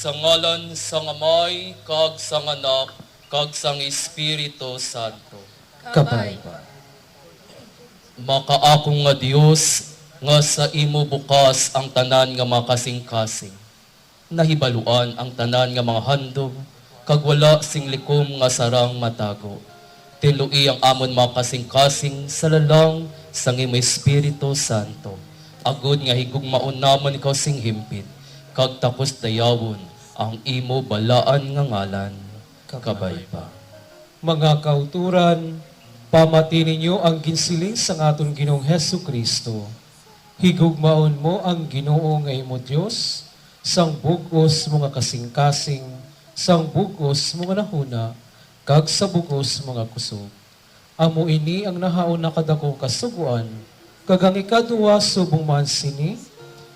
Sa ngalan sang Amay, kag sang Anak, kag sang Espiritu Santo. Kabay. Makaakong nga Dios nga sa imo bukas ang tanan nga makasing-kasing. Nahibaluan ang tanan nga mga handog, kag wala sing likom nga sarang matago. Tilui ang amon makasing-kasing sa lalang sang imo Espiritu Santo. Agud nga higugmaon namon ikaw sing himpit, kag takos dayawon ang imo balaan nga ngalan. Kabay pa. Mga kauturan, pamati ninyo ang ginsiling sang aton Ginoong Hesu Kristo. Higugmaon mo ang Ginoo nga imo Dios, sang bugos mga kasing-kasing, sang bugos mga nahuna, kag sa bugos mga kusog. Amo ini ang nahaon na kadakong kasuguan, kag ang ikaduwa subong man sini,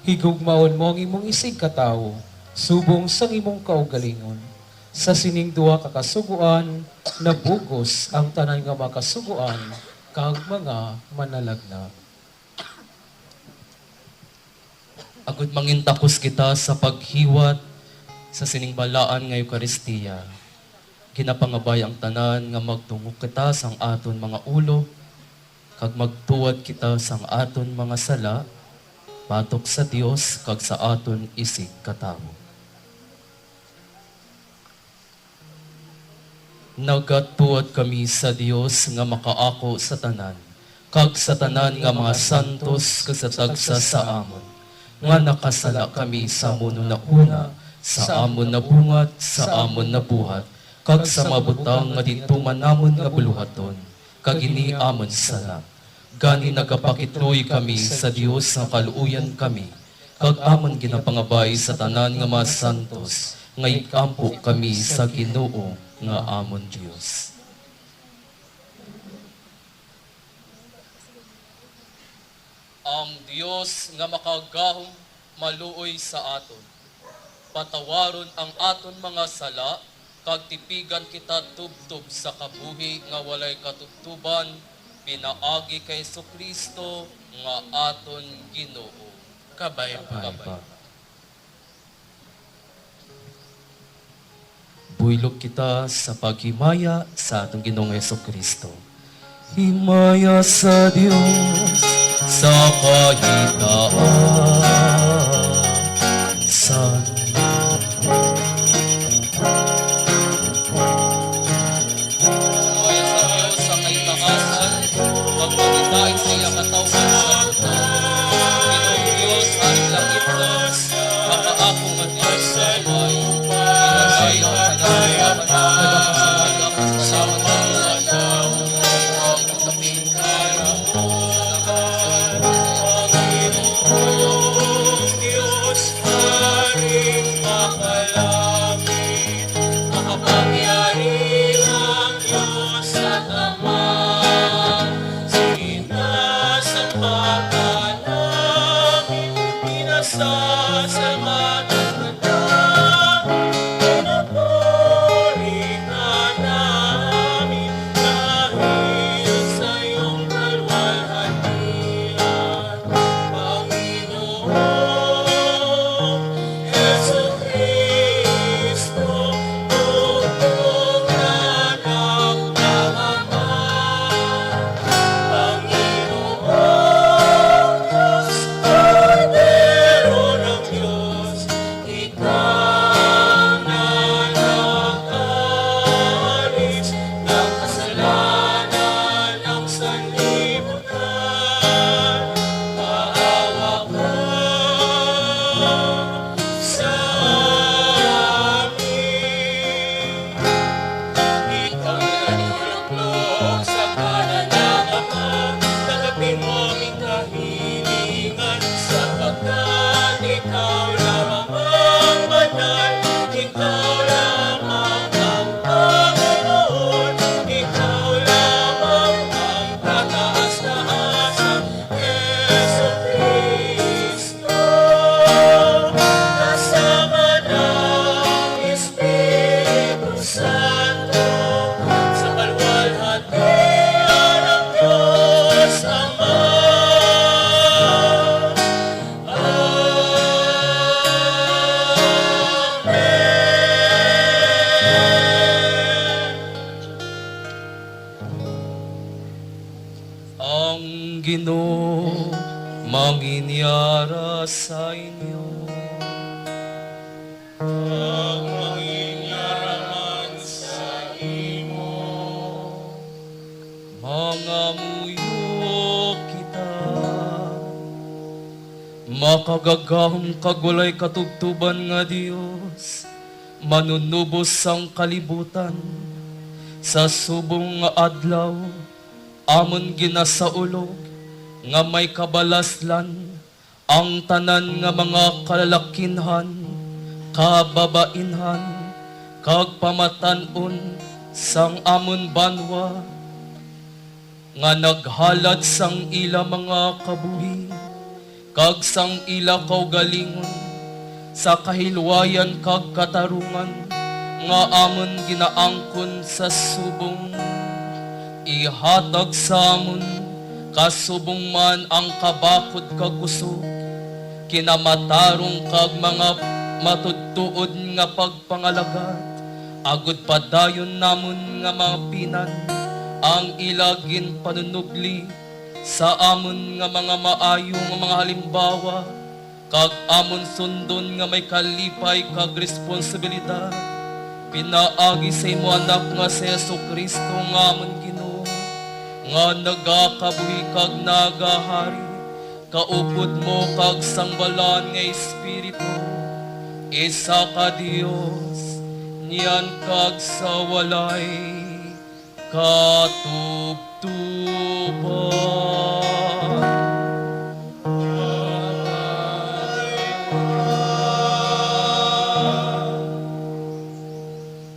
higugmaon mo ang imong isig katao, subong sang imong kaugalingon. Sa sining duwa kakasuguan, nabugos ang tanan nga makasuguan, kag mga manalagnat. Agud mangintakos kita sa paghiwat sa siningbalaan nga Eukaristiya. Ginapangabay ang tanan nga magtungok kita sang aton mga ulo, kag magtuwad kita sang aton mga sala, batok sa Dios kag sa aton isig katawo. Nagatuad kami sa Dios nga makaako sa tanan, kag sa tanan nga mga santos kag sa tagsa sa amon, nga nakasala kami sa amon na una, sa amon na bungat, sa amon na buhat, kag sa mabutang nga dituman namon nga buluhaton, kag ini amon sala. Gani nagapakitloy kami sa Dios nga kaluuyan kami, kag amon ginapangabay sa tanan nga mga santos, nga ikampo kami sa Ginoo nga amon Dios. Ang Dios nga makagahom maluoy sa aton. Patawaron ang aton mga sala, kag tipigan kita tubtub sa kabuhi nga walay katubtuban, pinaagi kay Kristo nga aton Ginoo. Kabay pa. Buylog kita sa paghimaya sa atong Ginoong Kristo. Himaya sa Dios sa kahitaan sa himaya sa Dios sa kaitaasan, magpagitain sa iya katawan sa luto. Ginoong Dios, haring langit Diyos, makaako nga Diyos sa himay. Inasay ang kanang kasama ang Ginoo manginyara sa inyo. Mga muyo kita, makagagahong kagulay katugtuban nga Dios, manunubos ang kalibutan, sa subong nga adlaw, amon ginasaulog, nga may kabalaslan, ang tanan nga mga kalalakinhan, kababainhan, kag pamatanon, sang amon banwa, nga naghalad sang ila mga kabuhi, kag sang ila kaugalingon, sa kahilwayan kag katarungan, nga amon ginaangkon sa subong, ihatag sa amon, kasubong man ang kabakod kag kusog, kinamatarong kag mga matudtuod nga pagpangalagat, agud padayon namon nga mga pinan, ang ilagin panunubli sa amon nga mga maayong mga halimbawa, kag amon sundon nga may kalipay kag responsibilidad, pinaagi sa imo anak nga si Jesucristo nga amon Ginoo, nga nagakabuhi kag nagahari, kaupod mo kag sangbalan nga Espiritu, isa ka Dios, niyan kag sa walay katubtuban.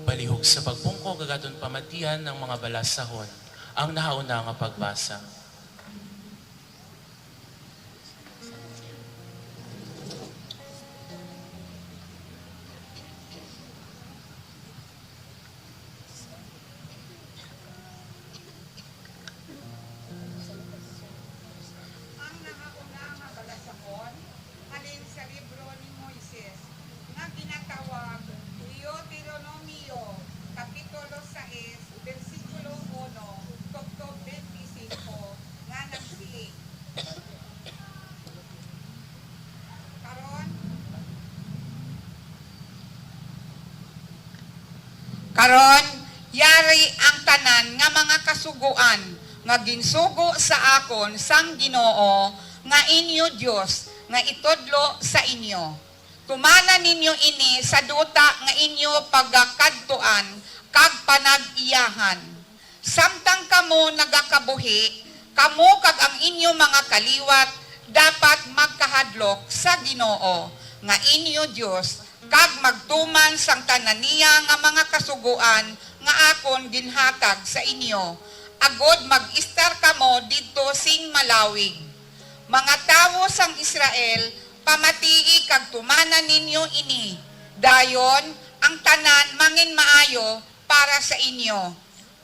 Balihog sa pagpungko gagadon pamatian ng mga balasahon ang nahauna nga pagbasa. Ang nahauna nga balasahon halin sa libro ni Moises nga ginatawag Deuteronomio kapitulo 6 bersikulo 1 tugtog 25 nga nagsiing. Karon yari ang tanan nga mga kasuguan nga ginsugo sa akon sang Ginoo nga inyo Dios nga itudlo sa inyo. Tumana ninyo ini sa duta nga inyo pagakadtuan kag panag-iyahan. Samtang kamo nagakabuhi, kamo kag ang inyo mga kaliwat dapat magkahadlok sa Ginoo nga inyo Dios kag magtuman sang tanan niya nga mga kasuguan nga akon ginhatag sa inyo. Agod mag-istar kamo didto sing malawig. Mga tawo sang Israel, pamatii kag tumanan ninyo ini. Dayon ang tanan mangin maayo para sa inyo.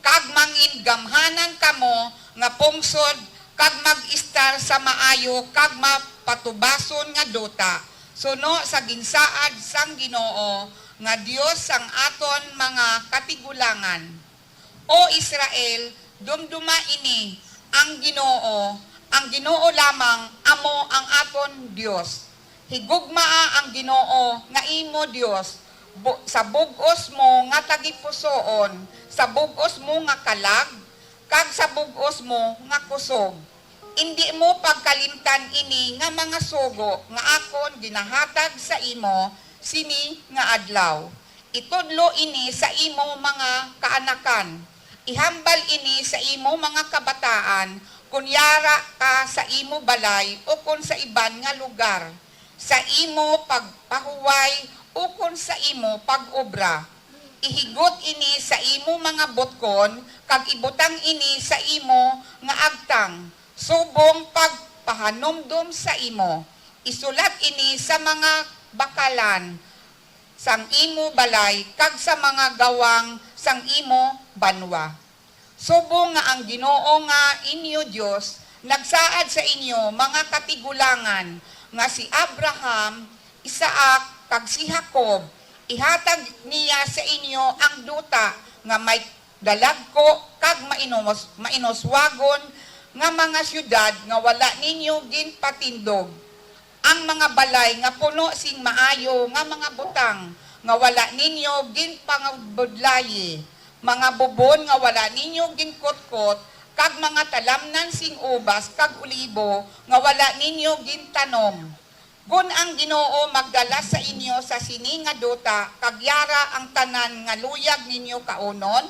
Kag mangin gamhanan kamo nga pungsod kag mag-istar sa maayo kag mapatubason nga duta. Suno sa ginsaad sang Ginoo nga Dios sang aton mga katigulangan. O Israel, dumduma ini ang Ginoo lamang amo ang aton Dios. Higugmaa ang Ginoo nga imo Dios sa bug-os mo nga tagipusoon, sa bug-os mo nga kalag, kag sa bug-os mo nga kusog. Hindi mo pagkalimtan ini nga mga sugo nga akon ginahatag sa imo sini nga adlaw. Itudlo ini sa imo mga kaanakan. Ihambal ini sa imo mga kabataan, kunyara ka sa imo balay o kun sa iban nga lugar, sa imo pagpahuway o kun sa imo pag-obra. Ihigot ini sa imo mga botkon, kag ibutang ini sa imo nga agtang, subong pagpahanumdum sa imo. Isulat ini sa mga bakalan, sang imo balay, kag sa mga gawang sang imo banwa. Subong nga ang Ginoo nga inyo Dios nagsaad sa inyo mga katigulangan nga si Abraham, Isaac, kag si Jacob, ihatag niya sa inyo ang duta nga may dalagko kag mainoswagon nga mga syudad nga wala ninyo ginpatindog. Ang mga balay nga puno sing maayo nga mga butang nga wala ninyo ginpangbudlayi. Mga bubon nga wala ninyo ginkotkot, kag mga talamnan sing ubas kag ulibo nga wala ninyo gintanom. Gun ang Ginoo magdala sa inyo sa sini nga duta, kag yara ang tanan nga luyag ninyo kaunon,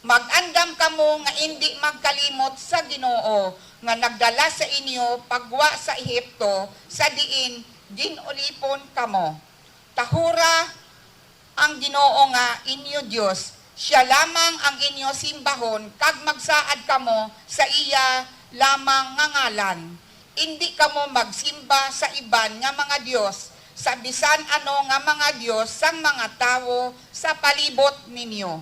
mag-andam kamo nga hindi magkalimot sa Ginoo nga nagdala sa inyo pagwa sa Ehipto, sa diin ginulipon kamo. Tahura ang Ginoo nga inyo Dios, siya lamang ang inyo simbahon, kag magsaad kamo sa iya lamang nga ngalan. Hindi kamo magsimba sa iban nga mga Dios, sa bisan ano nga mga Dios sang mga tawo sa palibot ninyo.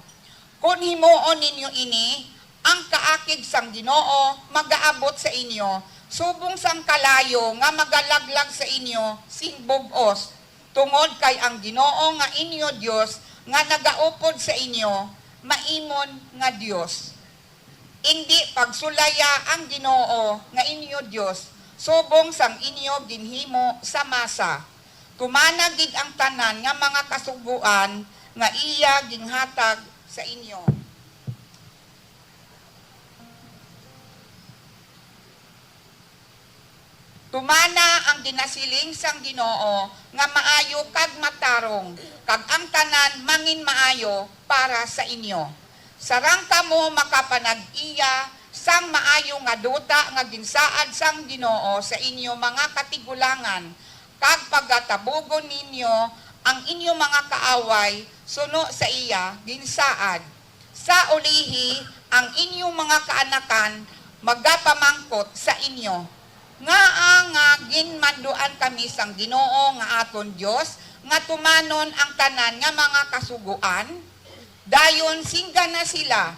Kung himuon ninyo ini, ang kaakig sang Ginoo magaabot sa inyo, subong sang kalayo nga magalaglag sa inyo sing bug-os, tungod kay ang Ginoo nga inyo Dios nga nagaupod sa inyo, maimon nga Dios. Hindi pagsulaya ang Ginoo nga inyo Dios, subong sang inyo ginhimo sa masa. Tumanagid ang tanan nga mga kasuguan nga iya ginghatag sa inyo. Tumana ang ginasiling sang Ginoo nga maayo kag matarong, kag ang tanan mangin maayo para sa inyo. Sarang kamo makapanag-iya sang maayo nga duta nga ginsaad sang Ginoo sa inyo mga katigulangan, kag pagatabugon ninyo ang inyo mga kaaway suno sa iya ginsaad. Sa ulihi ang inyong mga kaanakan magapamangkot sa inyo. Nga ginmanduan kami sang Ginoo nga aton Dios nga tumanon ang tanan nga mga kasuguan, dayon singga na sila.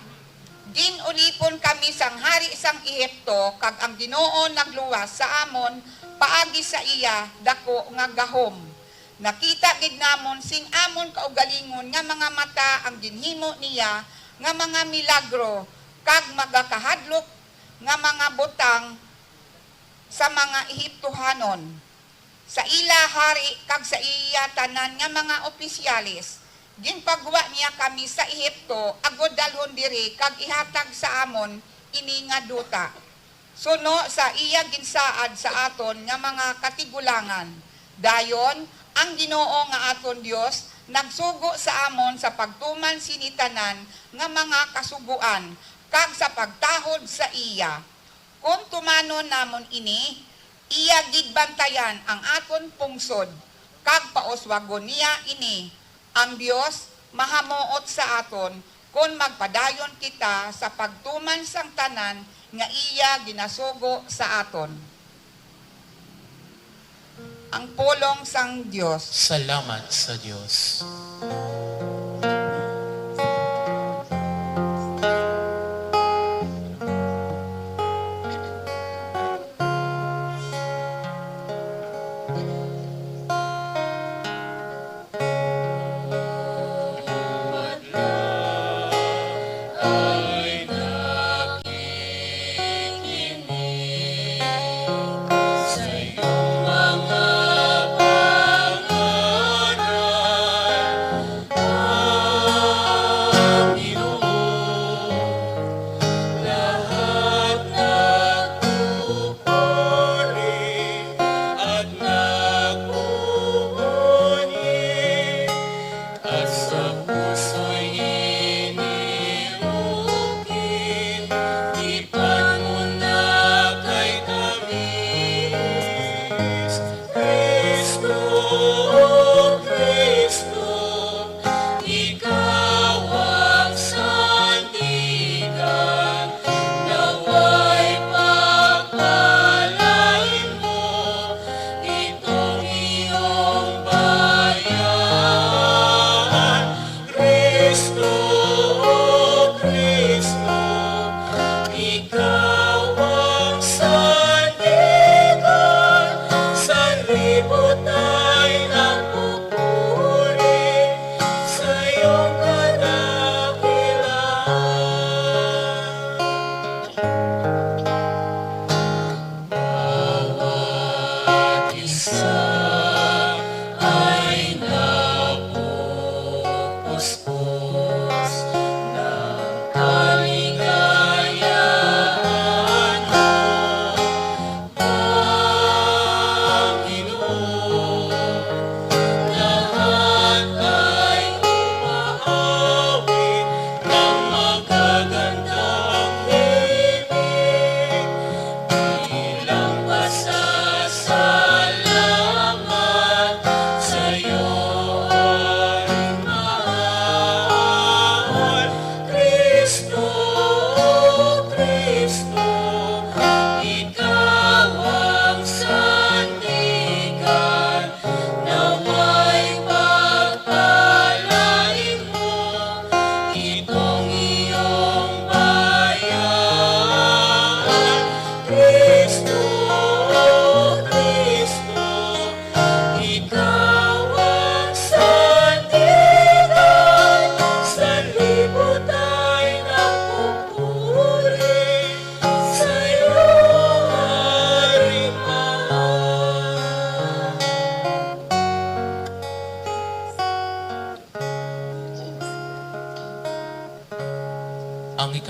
Ginulipon kami sang hari sang Ehipto, kag ang Ginoo nagluwas sa amon paagi sa iya dako nga gahom. Nakita gid namon sing amon kaugalingon nga mga mata ang ginhimo niya nga mga milagro, kag magakahadlok nga mga butang sa mga Ehiptohanon. Sa ila hari kag sa iya tanan nga mga opisyalis, ginpagwa niya kami sa Ehipto, agod dalhon diri kag ihatag sa amon ini nga duta. Suno sa iya ginsaad sa aton nga mga katigulangan. Dayon ang Ginoo nga aton Dios nagsugo sa amon sa pagtuman sinitanan nga mga kasuguan, kag sa pagtahod sa iya. Kung tumanon namon ini, iya gidbantayan ang aton pungsod, kag pauswagon niya ini. Ang Dios mahamuot sa aton kung magpadayon kita sa pagtuman sang tanan nga iya ginasugo sa aton. Ang pulong sang Dios. Salamat sa Diyos.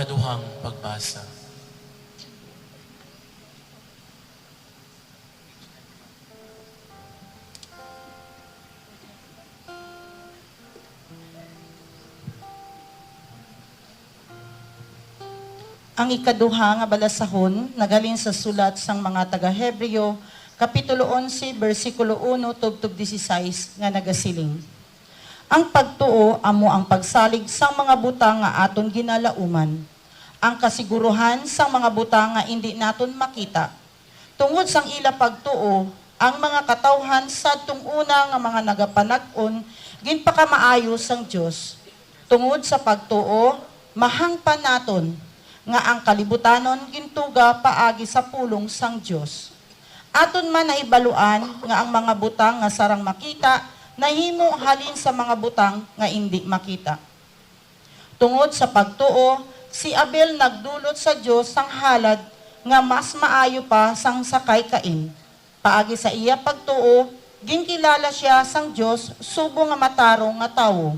ikaduhang pagbasa. Ang ikaduha nga balasahon nagaling sa sulat sang mga taga-Hebreo, Kapitulo 11, versikulo 1 tubtob 16 nga nagasiling. Ang pagtuo amo ang pagsalig sang mga butang nga aton ginalauman. Ang kasiguruhan sang mga butang nga hindi naton makita. Tungod sang ila pagtuo, ang mga katawhan sa una nga mga nagapanag-on ginpakamaayo sang Dios. Tungod sa pagtuo, mahangpan naton nga ang kalibutanon gintuga paagi sa pulong sang Dios. Aton man nahibaluan nga ang mga butang nga sarang makita nahimo halin sa mga butang nga hindi makita. Tungod sa pagtuo, si Abel nagdulot sa Dios sang halad nga mas maayo pa sang sakay Cain. Paagi sa iya pagtuo, ginkilala siya sang Dios subo nga matarong nga tawo.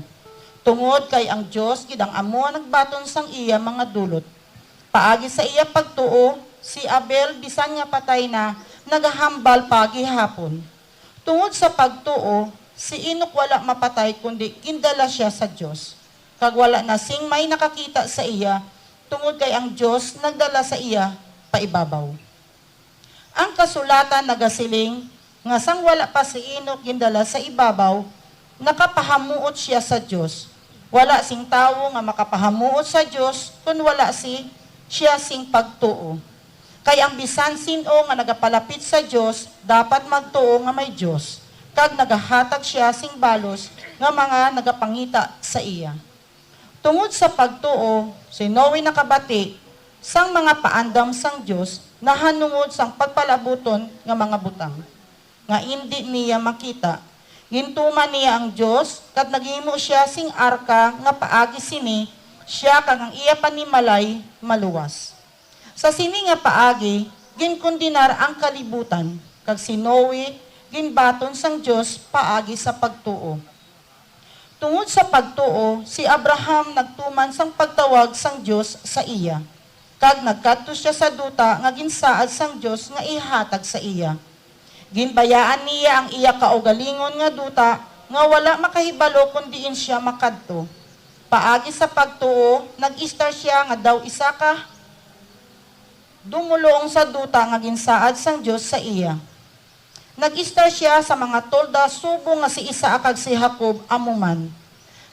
Tungod kay ang Dios gid ang amo nagbaton sang iya mga dulot. Paagi sa iya pagtuo, si Abel bisan nga patay na, nagahambal pagi hapon. Tungod sa pagtuo, si Enoch wala mapatay kundi kindala siya sa Dios. Kag wala na sing may nakakita sa iya, tungod kay ang Dios nagdala sa iya paibabaw. Ang kasulatan nagasiling nga sang wala pa si Enoch gindala sa ibabaw, nakapahamuot siya sa Dios. Wala sing tawo nga makapahamuot sa Dios kun wala siya sing pagtuo. Kay ang bisan sino nga nagapalapit sa Dios, dapat magtuo nga may Dios. Kag nagahatag siya sing balos nga mga nagapangita sa iya. Tungod sa pagtuo, si Noe nakabati sang mga paandam sang Dios nahanungod sang pagpalabuton nga mga butang. Nga hindi niya makita. Gintuman niya ang Dios kat naghimo siya sing arka nga paagi sini siya kag ang iya panimalay maluwas. Sa sini nga paagi, ginkundinar ang kalibutan, kag si Noe, ginbaton sang Dios paagi sa pagtuo. Tungod sa pagtuo, si Abraham nagtuman sang pagtawag sang Dios sa iya. Kag nagkadto siya sa duta nga ginsaad sang Dios nga ihatag sa iya. Ginbayaan niya ang iya kaugalingon nga duta nga wala makahibalo kundi siya makadto. Paagi sa pagtuo, nag-istar siya nga daw isa ka dumulong sa duta nga ginsaad sang Dios sa iya. Nag-istar siya sa mga tolda subo nga si Isaac kag si Jacob amuman.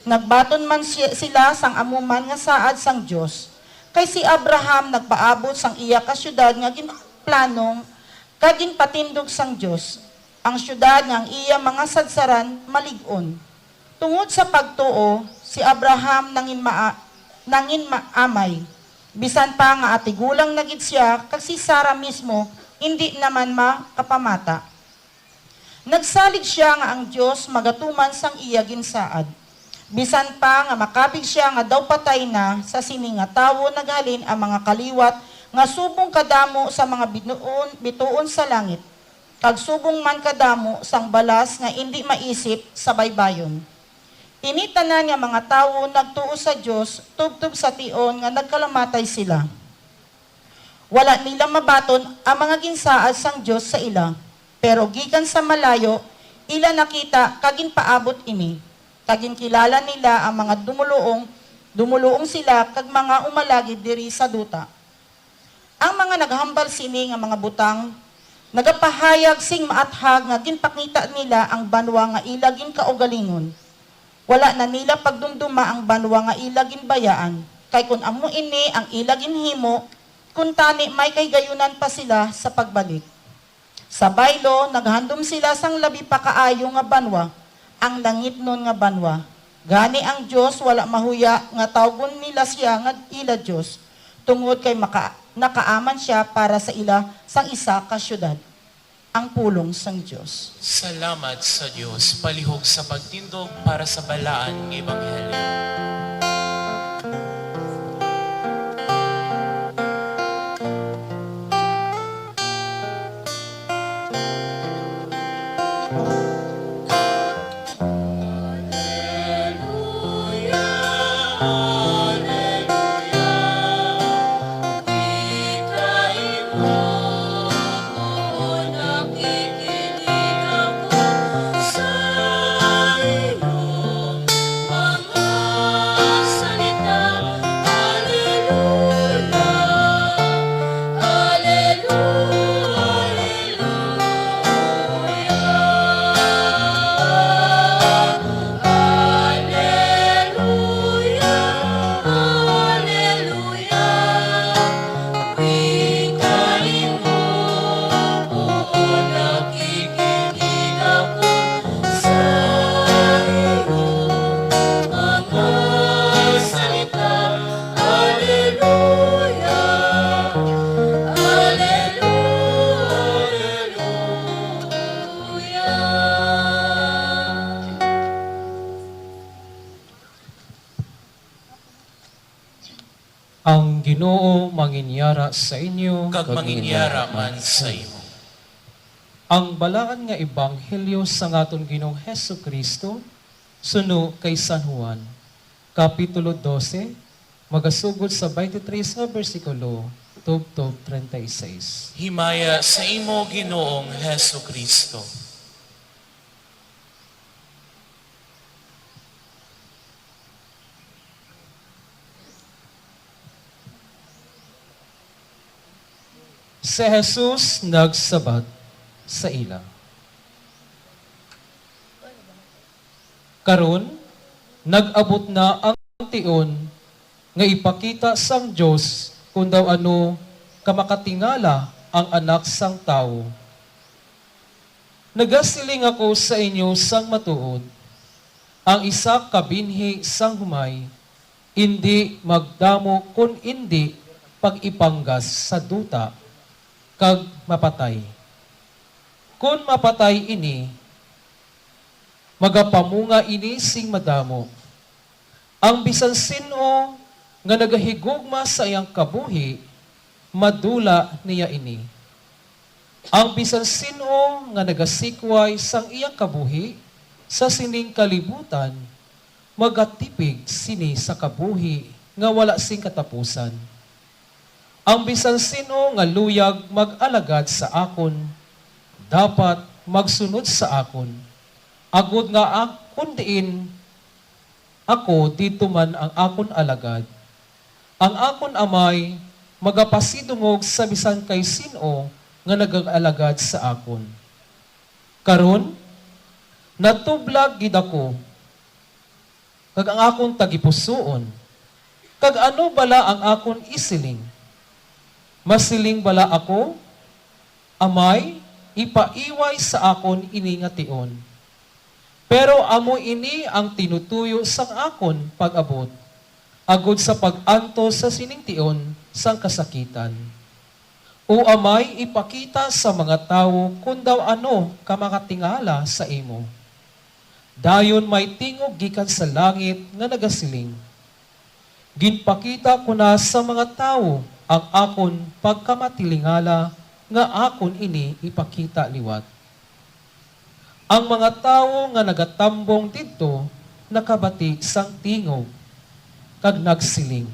Nagbaton man sila sang amuman nga saad sang Dios. Kay si Abraham nagpaabot sang iya ka syudad nga ginplanong kag ginpatindog sang Dios. Ang syudad nga ang iya mga sadsaran malig-on. Tungod sa pagtuo, si Abraham nangin maamay. Bisan pa nga atigulang nagid siya, kag si Sarah mismo, hindi naman makapamata. Nagsalig siya nga ang Dios magatuman sang iya ginsaad. Bisan pa nga makabig siya nga daw patay na, sa sini nga tawo naghalin ang mga kaliwat, nga subong kadamo sa mga bituon sa langit. Kag subong man kadamo sang balas nga hindi maisip sa baybayon. Initanan nga mga tawo nagtuo sa Dios tubtob sa tion nga nagkalamatay sila. Wala nila mabaton ang mga ginsaad sang Dios sa ila, pero gikan sa malayo ila nakita kagin paabot ini. Kagin kilala nila ang mga dumuluong sila kag mga umalagi diri sa duta. Ang mga naghambal sini nga mga butang nagapahayag sing maathag nga ginpakita nila ang banwa nga ila ginkaugalingon. Wala na nila pagdumduma ang banwa nga ilagin bayaan. Kay kun amo ini ang ilagin himo, kun tani may kay gayunan pa sila sa pagbalik. Sa baylo, naghandom sila sang labi pa kaayo nga banwa, ang langit nun nga banwa. Gani ang Dios wala mahuya nga tawgon nila siya nga ila Dios, tungod kay nakaaman siya para sa ila sang isa ka syudad. Ang pulong sang Dios. Salamat sa Diyos, palihog sa pagtindog para sa balaan ng Ebanghelyo. Ginoo manginyara sa inyo kag manginyara man sa imo. ang balaan nga ebanghelyo sa ngaton Ginoong Hesu Kristo suno kay San Juan kapitulo 12 magasugod sa 23 nga bersikulo tubtob 36. Himaya sa imo, Ginoong Hesu Kristo. Si Jesus nagsabat sa ila. Karon, nag-abot na ang tion nga ipakita sang Dios kung daw ano kamakatingala ang anak sang tao. Nagasiling ako sa inyo sang matuod, ang isa kabinhi sang humay, hindi magdamo kun hindi pag-ipanggas sa duta, kag mapatay. Kung mapatay ini, magapamunga ini sing madamo. Ang bisan sino nga nagahigugma sa iyang kabuhi, madula niya ini. Ang bisan sino nga nagasikway sang iyang kabuhi, sa sining kalibutan, magatipig sini sa kabuhi nga wala sing katapusan. Ang bisan sino nga luyag mag-alagad sa akon, dapat magsunod sa akon. Agod nga akon diin, ako dito man ang akon alagad. Ang akon amay, magapasidungog sa bisan kay sino nga nag-alagad sa akon. Karon, natublag gid ako, kag ang akon tagipusoon, kag ano bala ang akon isiling? Masiling bala ako, amay, ipaiway sa akon ini nga tion. Pero amo ini ang tinutuyo sang akon pag-abot, agod sa pag-anto sa sining tion sang kasakitan. O amay ipakita sa mga tao kung daw ano kamakatingala sa imo. Dayon may tingog gikan sa langit nga nagasiling. Ginpakita ko na sa mga tao ang akon pagkamatilingala nga akon ini ipakita liwat. Ang mga tao nga nagatambong didto nakabati sang tingog kag nagsiling.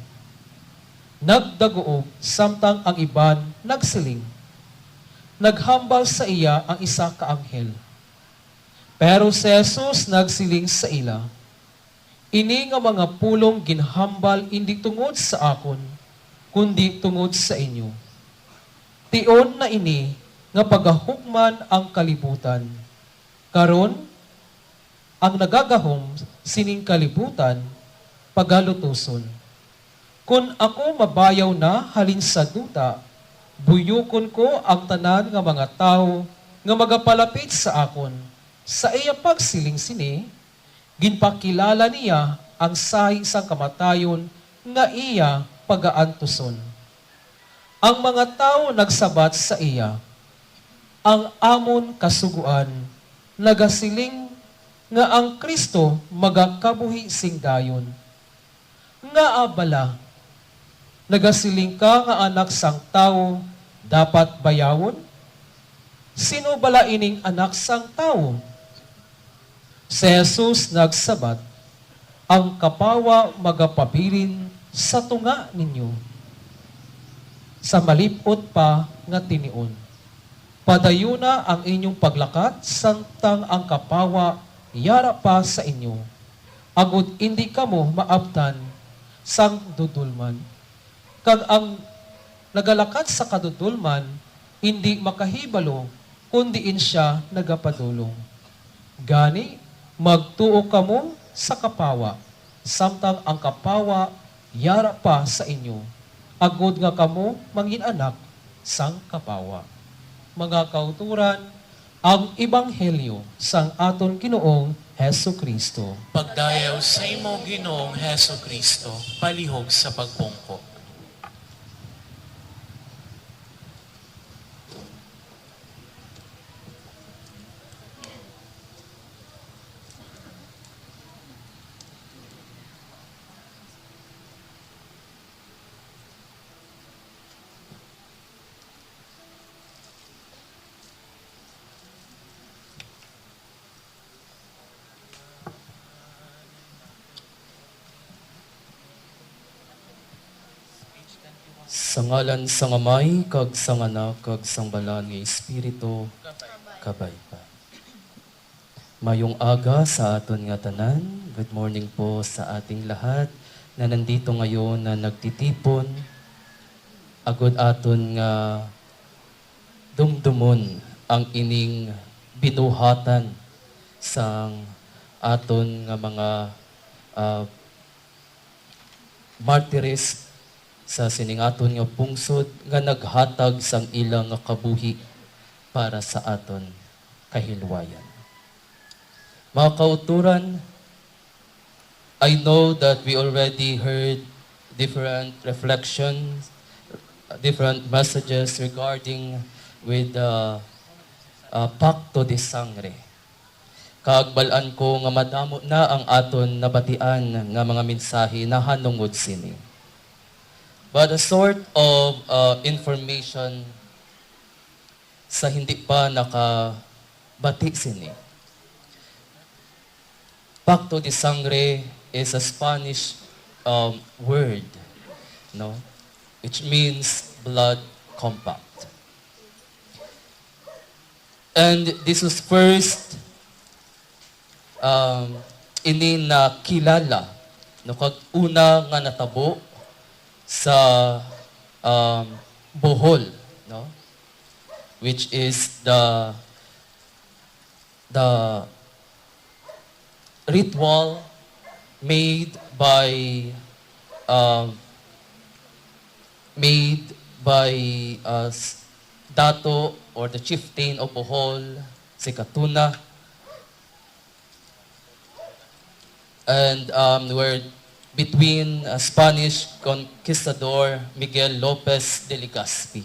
Nagdaguog samtang ang iban nagsiling. Naghambal sa iya ang isa ka anghel. Pero si Jesus nagsiling sa ila, ini nga mga pulong ginhambal hindi tungod sa akon, kundi tungod sa inyo. Tion na ini nga pagahukman ang kalibutan. Karon, ang nagagahom sining kalibutan, pagalutuson. Kung ako mabayaw na halin sa duta, buyukon ko ang tanan nga mga tao nga magapalapit sa akon. Sa iya pagsiling sini, ginpakilala niya ang sahi sang kamatayon nga iya pagaantuson. Ang mga tao nagsabat sa iya, ang amon kasuguan, nagasiling nga ang Kristo magakabuhi sing dayon. Nga abala, nagasiling ka nga anak sang tao, dapat bayawon? Sino bala ining anak sang tao? Si Jesus nagsabat, ang kapawa magapabilin sa tunga ninyo. Sa malipot pa nga tinion. Padayuna ang inyong paglakat, samtang ang kapawa yara pa sa inyo. Agud hindi kamo maabtan sang dudulman. Kag ang nagalakat sa kadudulman, hindi makahibalo, kundiin siya nagapadulong. Gani, magtuo kamo sa kapawa, samtang ang kapawa yara pa sa inyo. Agud nga kamo mangin anak sang kapawa. Mga kauturan, ang ebanghelyo sang aton Ginoong Hesu Kristo. Pagdayaw sa imo, Ginoong Hesu Kristo, palihog sa pagpungko. Sa ngalan sa Amay, kag sa Anak, kag sa Banal nga Espiritu, kabay pa. Mayong aga sa aton nga tanan. Good morning po sa ating lahat na nandito ngayon na nagtitipon. Agod aton nga dumdumon ang ining binuhatan sang aton nga mga martires sa siningaton nga pungsod nga naghatag sang ilang nga kabuhi para sa aton kahilwayan. Mga kauturan, I know that we already heard different reflections, different messages regarding with the Pacto de Sangre. Kaagbalan ko nga madamo na ang aton nabatian nga mga mensahe na hanungod sini. But a sort of information sa hindi pa nakabati sini. Pacto de Sangre is a Spanish word, no, which means blood compact. And this was first ini na kilala no kag una nga natabo sa Bohol, no, which is the ritual made by Dato or the chieftain of Bohol, si Katuna, and were between Spanish conquistador Miguel Lopez de Legazpi.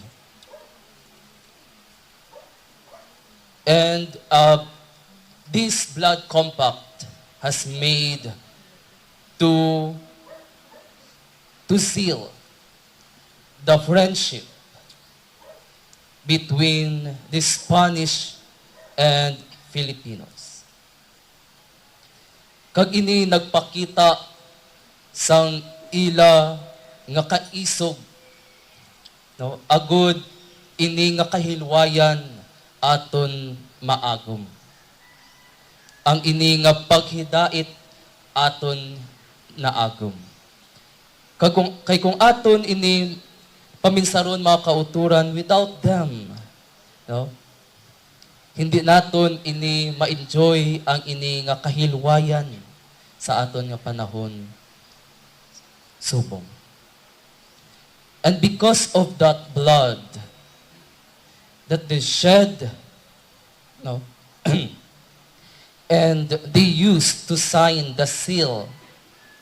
And this blood compact has made to seal the friendship between the Spanish and Filipinos. Kag ini nagpakita sang ila nga kaisog, no, agud ini nga kahilwayan aton maagom. Ang ini nga paghidait aton naagom. Kay kung aton ini paminsaron mga kauturan, without them, no, hindi naton ini ma-enjoy ang ini nga kahilwayan sa aton nga panahon subong. And because of that blood that they shed, no, and they used to sign the seal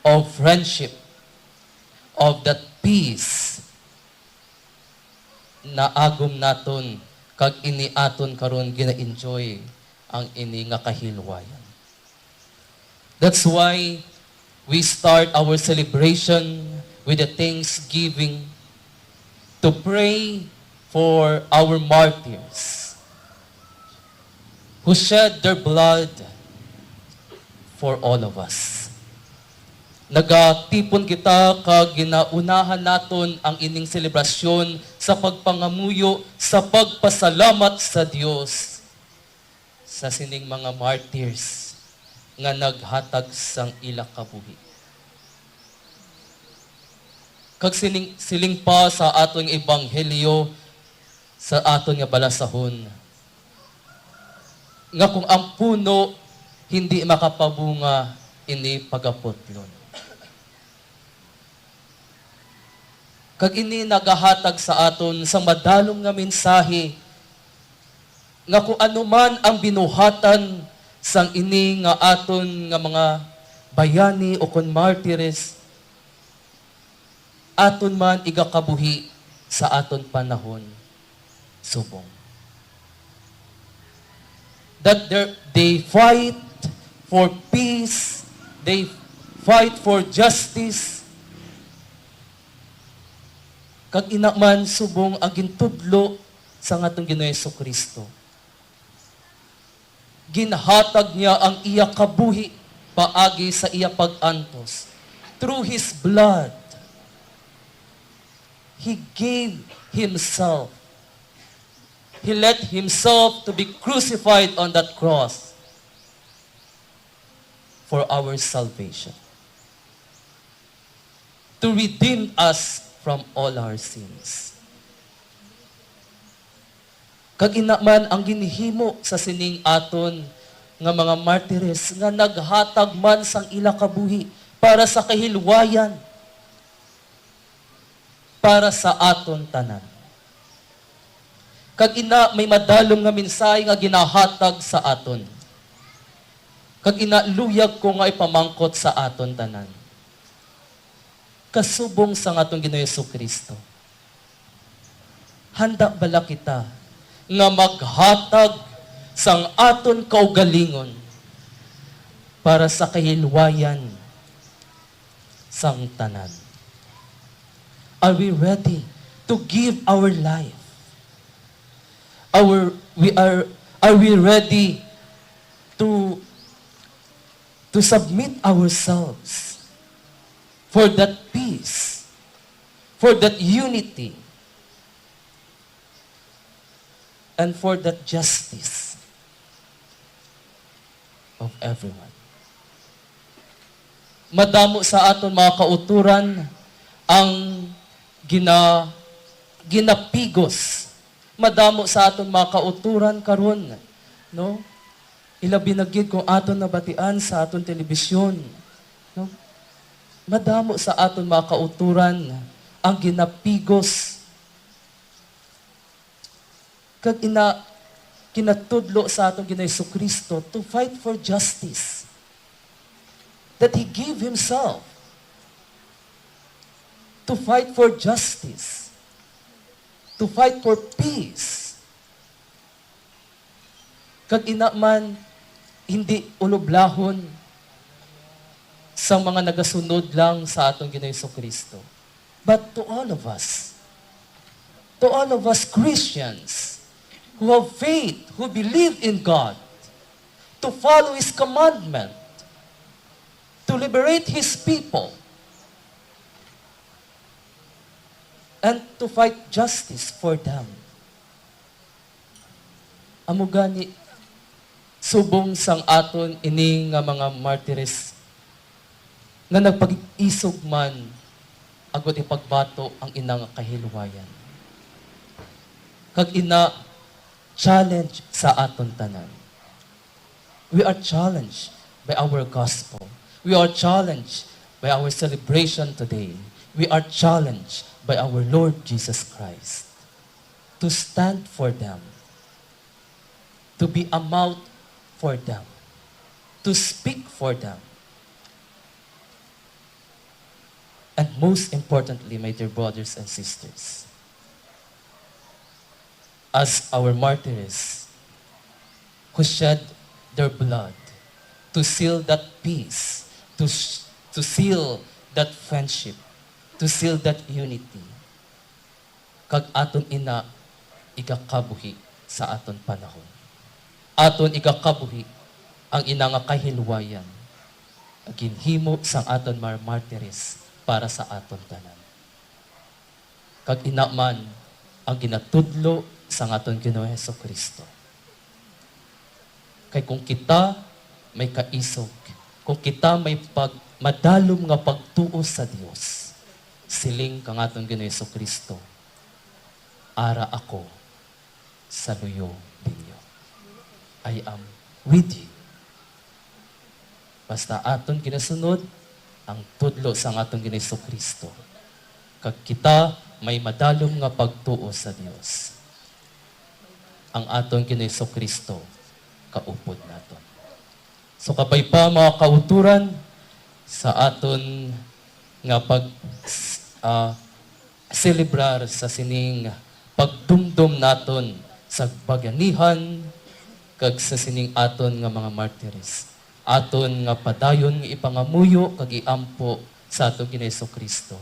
of friendship, of that peace na agom naton kag ini aton karon gina-enjoy ang ini nga kahilwayan. That's why we start our celebration with the thanksgiving to pray for our martyrs who shed their blood for all of us. Nagatipon kita kag ginaunahan naton ang ining selebrasyon sa pagpangamuyo, sa pagpasalamat sa Dios sa sining mga martyrs nga naghatag sang ila kabuhi. Kag siling pa sa atong ebanghelyo sa aton nga balasahon nga kung ang puno hindi makapabunga, ini pagaputlon. Kag ini nagahatag sa aton sa madalom nga mensahe nga kung ano man ang binuhatan sang ini nga aton nga mga bayani o kon martires, aton man igakabuhi sa aton panahon subong. That they fight for peace, they fight for justice, kag ina man subong ang gintudlo sa atong Ginoong Jesucristo. Ginhatag niya ang iya kabuhi paagi sa iya pag-antos through His blood. He gave Himself. He let Himself to be crucified on that cross for our salvation. To redeem us from all our sins. Kag ina man ang ginhimo sa sining aton nga mga martires nga naghatag man sang ila kabuhi para sa kahilwayan, para sa aton tanan. Kag ina may madalom nga mensahe nga ginahatag sa aton. Kag ina luyag ko nga ipamangkot sa aton tanan. Kasubong sa atong Ginoong Jesucristo. Handa bala kita nga maghatag sang aton kaugalingon para sa kahilwayan sang tanan. Are we ready to give our life? Are we ready to submit ourselves for that peace, for that unity, and for that justice of everyone? Madamo sa aton mga kauturan ang ginapigos. Madamo sa aton mga kauturan karon, no? Ilabi na gid kung aton nabatian sa aton telebisyon, no? Madamo sa aton mga kauturan ang ginapigos. Kag kinatudlo sa aton Ginoong Jesucristo to fight for justice. That He gave Himself to fight for justice, to fight for peace. Kag ina man hindi uloblahon sa mga nagasunod lang sa atong Ginoong Jesucristo, but to all of us Christians who have faith, who believe in God, to follow His commandment, to liberate His people, and to fight justice for them. Amo gani subong sang aton ini nga mga martires nga nagpag-isog man agot ipagbato ang ina nga kahilwayan. Kag ina challenge sa aton tanan. We are challenged by our gospel. We are challenged by our celebration today. We are challenged by our Lord Jesus Christ to stand for them, to be a mouth for them, to speak for them. And most importantly, my dear brothers and sisters, as our martyrs who shed their blood to seal that peace, to seal that friendship, to seal that unity, kag aton ina igakabuhi sa aton panahon. Aton igakabuhi ang ina nga kahilwayan, ginhimo sang aton mga martyrs para sa aton tanan. Kag ina man ang ginatudlo sang aton Ginoong Jesucristo. Kay kung kita may kaisog, kung kita may madalom nga pagtuo sa Dios, siling kang aton Ginoong Jesucristo, ara ako sa luyo ninyo. I am with you. Basta aton ginasunod ang tudlo sa aton Ginoong Jesucristo. Kag kita may madalom nga pagtuo sa Dios, ang aton Ginoong Jesucristo kaupod naton. So kapay pa mga kauturan sa aton nga celebrar sa sining pagdumdum naton sa baganihan kag sa sining aton nga mga martyrs. Aton nga padayon nga ipangamuyo kag iampo sa aton Ginoong Jesucristo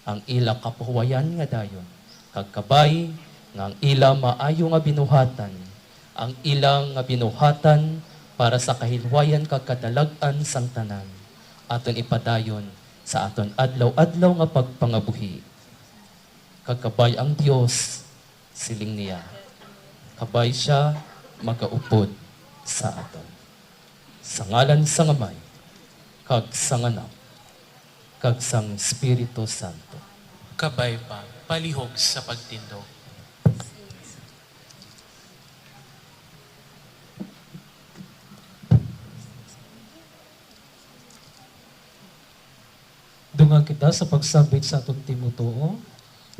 ang ila kapuhuwayan nga dayon kag kabay nga ang ila maayo nga binuhatan, ang ilang nga binuhatan para sa kahilwayan kag kadalag-an sang tanan, aton ipadayon sa aton adlaw-adlaw nga pagpangabuhi. Kagkabay ang Dios siling niya. Kabay siya magaupod sa aton. Sa ngalan sa Amay, kag sa Anak, kag sang Espiritu Santo. Kabay pa, palihog sa pagtindog. Dungan kita sa pagsambit sa atong timutuo.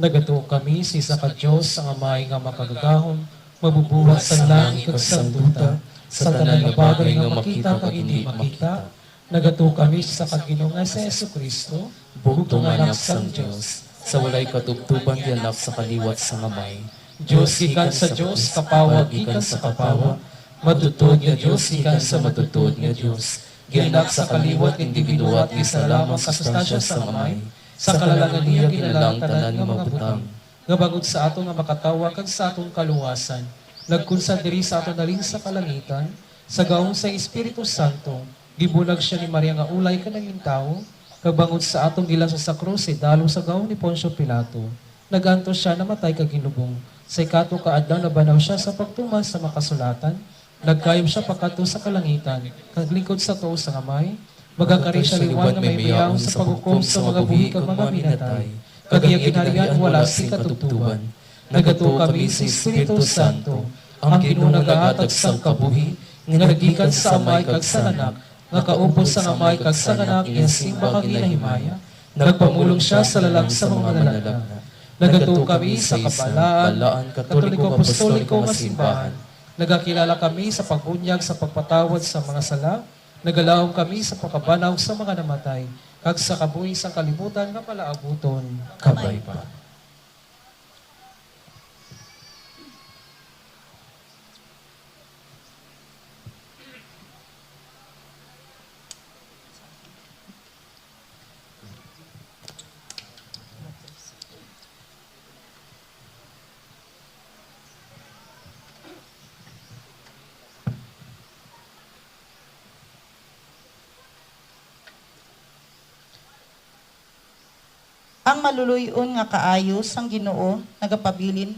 Nagatuo kami si isa ka Diyos ang amay nga makagagahon, mabubuhat sa langit kag sa duta, sa tanan nga bagay nga makita kag hindi makita. Nagatuo kami sa kaginong nga sa Jesucristo, Bugtong anak sang Diyos, sa walay katubtuban ti anak sa kaliwat sa Amay. Diyos gikan sa Diyos, kapawag gikan sa kapawag, matutod nga Diyos gikan sa matutod nga Diyos. Ginak sa kaliwat individual at isa lamang kasustansya sa Amay. Sa kalalangan niya ginalang tanan nga mga butang. Nga bangod sa aton nga makatawa kag sa atong kaluwasan, nagkunsa diri sa aton nalin sa kalangitan, sa gaong sa Espiritu Santo, gibulag siya ni Maria nga ulay kananging tao, kag bangod sa atong gilaso sa krus, dalo sa gaong ni Poncio Pilato. Naganto siya namatay kag ginubong. Sa ikato kaadlaw nabanaw siya sa pagtuman sa makasulatan, nagkayom siya pakato sa kalangitan, kag lingkod sa tuo sa Amay, magakari siya liwan nga may mayaon sa paghukom sa mga buhi kag mga minatay, kag iya ginharian wala si katubtuban. Nagatuo kami sa Espiritu Santo, ang Ginoo nagahatag sang kabuhi, nga nagikan sa Amay kag sa Anak, nga kaupos sa Amay kag sa Anak iya simba kag ginahimaya, nagpamulong siya sa lalang sa mga nalagna. Nagatuo kami sa kabalaan, katoliko apostoliko nga simbahan. Nagakilala kami sa pagbunyag sa pagpatawad sa mga sala. Nagalawom kami sa pagkabanaw sa mga namatay. Kag sa kabuhi sa kalibutan nga palaabuton. Kabay pa. Ang maluluyon nga kaayos sang Ginoo nagapabilin.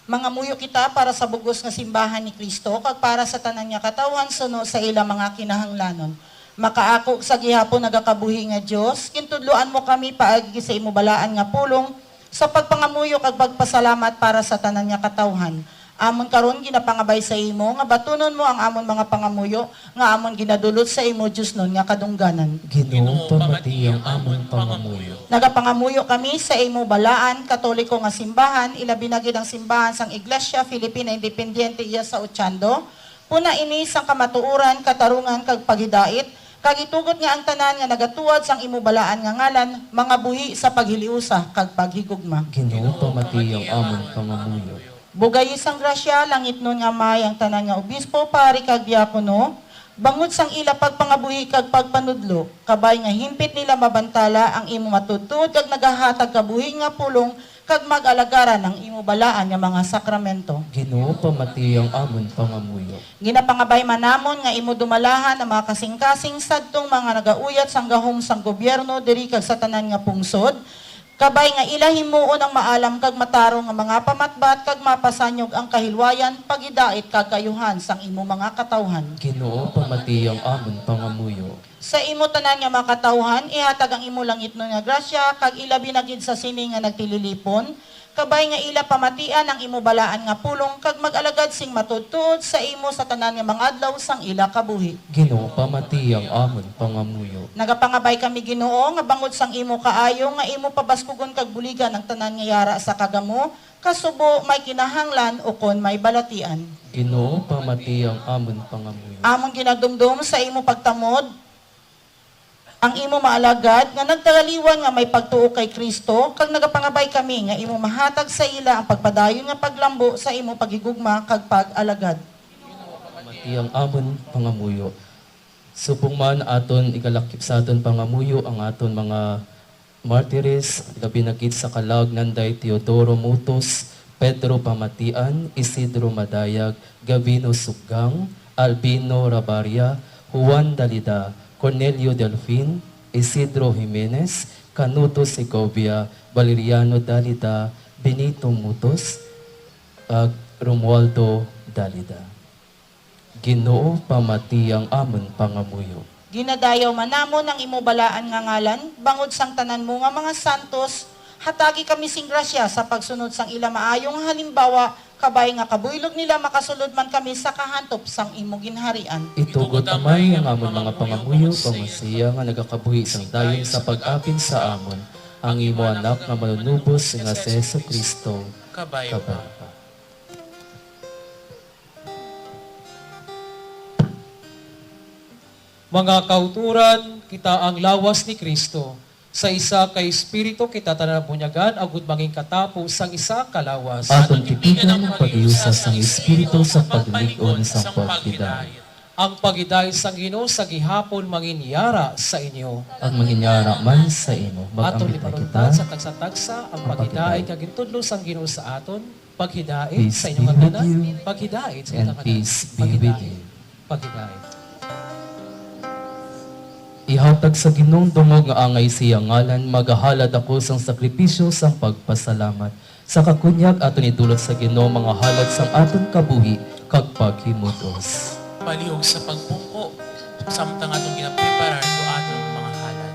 Mangamuyo kita para sa bugos nga simbahan ni Kristo kag para sa tanan nga katawan suno sa ilang mga kinahanglanon. Makaako sa gihapon nagakabuhi nga Dios, kintudloan mo kami paagi sa imubalaan nga pulong sa pagpangamuyo kag pagpasalamat para sa tanan nga katawhan. Amon karon ginapangabay sa imo nga batunon mo ang amon mga pangamuyo nga amon ginadulot sa imo Dios nun nga kadungganan. Ginoo pamati ang amon pangamuyo. Nagapangamuyo kami sa imo balaan, katoliko nga simbahan, ilabi na gid ang simbahan sang Iglesia Filipina Independiente iya sa Ochando. Puna ini sang kamatuoran, katarungan kag paghidait, kag itugot nga ang tanan nga nagatuad sang imo balaan nga ngalan, mga buhi sa paghiliusa kag paghigugma. Ginoo pamati ang amon pangamuyo. Bugay isang grasya, langit nun nga may ang tanan nga obispo, pari kag diakono, bangod sang ila pagpangabuhi kag pagpanudlo, kabay nga himpit nila mabantala ang imo matudtod kag nagahatag kabuhi nga pulong kag mag-alagaran ang imo balaan nga mga sakramento. Ginoo pamati ang amon pangamuyo. Ginapangabay manamon nga imo dumalahan ang mga kasing-kasing sadtong mga nagauyat sang gahom sang gobyerno diri kag sa tanan nga pungsod. Kabay nga ila himuon ang maalam kag matarong nga mga pamatbat kag mapasanyog ang kahilwayan pagidait kag kayuhan sang imo mga katawhan. Ginoo pamati ang amon pangamuyo. Sa imo tanan nga mga katawhan ihatag ang imo langit nun nga grasya kag ila binagid sa sini nga nagtililipon. Kabay nga ila pamatian ang imo balaan nga pulong kag mag-alagad sing matudtuod sa imo sa tanan nga mga adlaw sang ila kabuhi. Ginoo pamati ang amon pangamuyo. Nagapangabay kami Ginoo nga bangod sang imo kaayo nga imo pabaskugon kag buligan ang tanan nga yara sa kagamo, kasubo may kinahanglan o kon may balatian. Ginoo pamati ang amon pangamuyo. Amon ginadumdum sa imo pagtamod, ang imo maalagad nga nagdagaliwan nga may pagtuo kay Kristo kag nagapangabay kami nga imo mahatag sa ila ang pagpadayon nga paglambo sa imo paghigugma kag pag-alagad. Pamati ang amon pangamuyo. Subong man aton ikalakip sa aton pangamuyo ang aton mga Martires, labinagit sa kalag Nanday Teodoro Mutos, Pedro Pamatian, Isidro Madayag, Gavino Suggang, Albino Rabaria, Juan Dalida, Cornelio Delfin, Isidro Jimenez, Canuto Segovia, Valeriano Dalida, Benito Mutos, ag Romualdo Dalida. Ginoo pamati ang amon pangamuyo. Ginadayaw manamo ng imubalaan nga ngalan, bangod sang tanan mo nga mga santos, hatagi kami sing grasya sa pagsunod sang ila maayong halimbawa, kabay nga kabuylog nila makasulod man kami sa kahantop sang imo ginharian. Itugot amay ang amon mga pangamuyo, pamasiya nga nagakabuhi sang dayon sa pag-apin sa amon, ang imo anak nga manunubos nga si Jesucristo. Kabayo pa. Kabay pa. Mga kauturan, kita ang lawas ni Kristo. Sa isa kay Espiritu kita tanabunyagan, agud manging katapo sang isa kalawas. Aton titigan ang pag-iusa sang Espiritu sa pagligon sang paghiday. Ang pagiday sang Ginoo sa gihapon manginyara sa inyo. Ang manginyara man sa imo, Aton mag-ambit na kita, liparuntan sa tagsa-tagsa, ang paghidait kag gintudlo sang Ginoo sa aton, paghidait Peace sa inyong be with tanan, you, paghidait sa and inyong tanan, peace be with you. paghidait. Ihatag sa Ginoong dungog nga angay siya ngalan, magahalad ako sang sakripisyo sang pagpasalamat. Sa kakunyag aton idulot sa Ginoo mga halad sang aton kabuhi kag paghimutos. Palihog sa pagpungko, samtang atong ginapreparar to atong mga halad.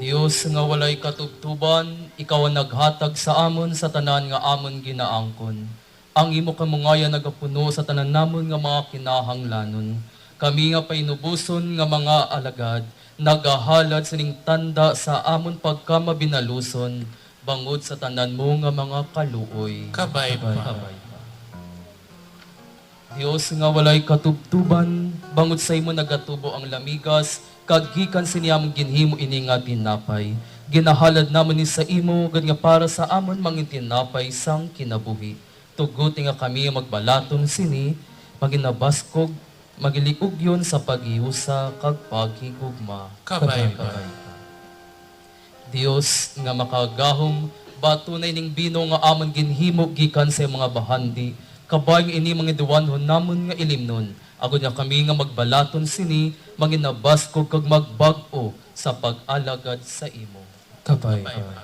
Dios nga walay katubtuban, ikaw ang naghatag sa amon sa tanan nga amon ginaangkon. Ang imo kamungaya nagapuno sa tanan namon nga mga kinahanglanon. Kami nga painubuson nga mga alagad, nagahalad sining tanda sa amon pagkamabinaluson, bangod sa tanan mo nga mga kaluoy. Kabay pa. Kabay. Dios nga walay katubtuban, bangod sa imo nagatubo ang lamigas, kag gikan siniyam ginhimo ini nga tinapay. Ginahalad namon ni sa imo, gad nga para sa amon mangin tinapay sang kinabuhi. Tuguti nga kami magbalaton sini, maginabaskog, magiliog yun sa paghiusa kag paghigugma. Kabay pa. Dios nga makagahom, batunay ning bino nga amon ginhimo gikan sa mga bahandi, kabay ini mga duwanhon namon nga ilimnon. Agod nga kami nga magbalaton sini, manginabaskog kag magbag-o sa pag-alagad sa imo. Kabay. Kabay pa.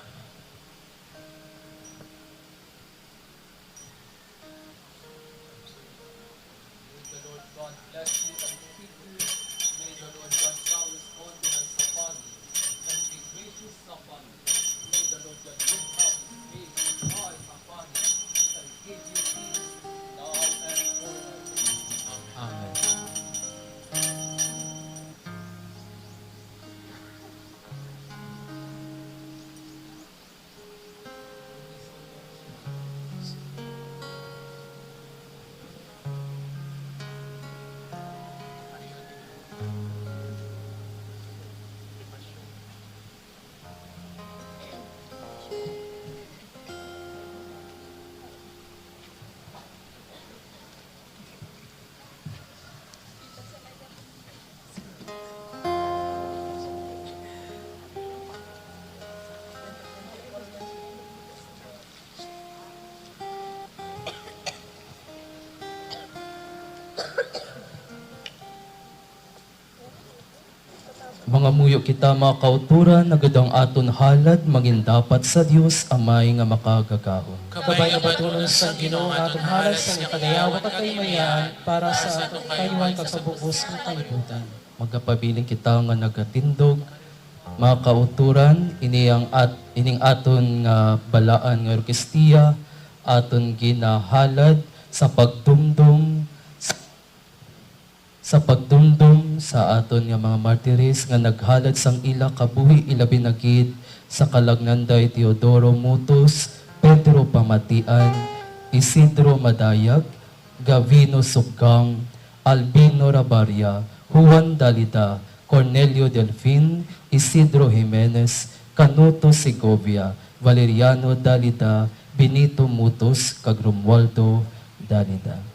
Amen. Mga muyo kita mga kauturan, nagadang aton halad, maging dapat sa Dios amay nga makagagahon. Kabay nga batunon sa Ginoo nga atong halad sa kagayawan at kaymayan para sa atong kayuhan kag sa bugos ng kalibutan. Magapabiling kita nga nagatindog, mga kauturan, ining aton nga balaan nga orkestiya, aton ginahalad sa pagdumdum sa aton nga mga martiris nga naghalad sang ila kabuhi ilabi nagid sa Kalagnanday Teodoro Mutos, Pedro Pamatian, Isidro Madayag, Gavino Subgang, Albino Rabaria, Juan Dalida, Cornelio Delfin, Isidro Jimenez, Canuto Segovia, Valeriano Dalida, Benito Mutos, kag Romualdo Dalida.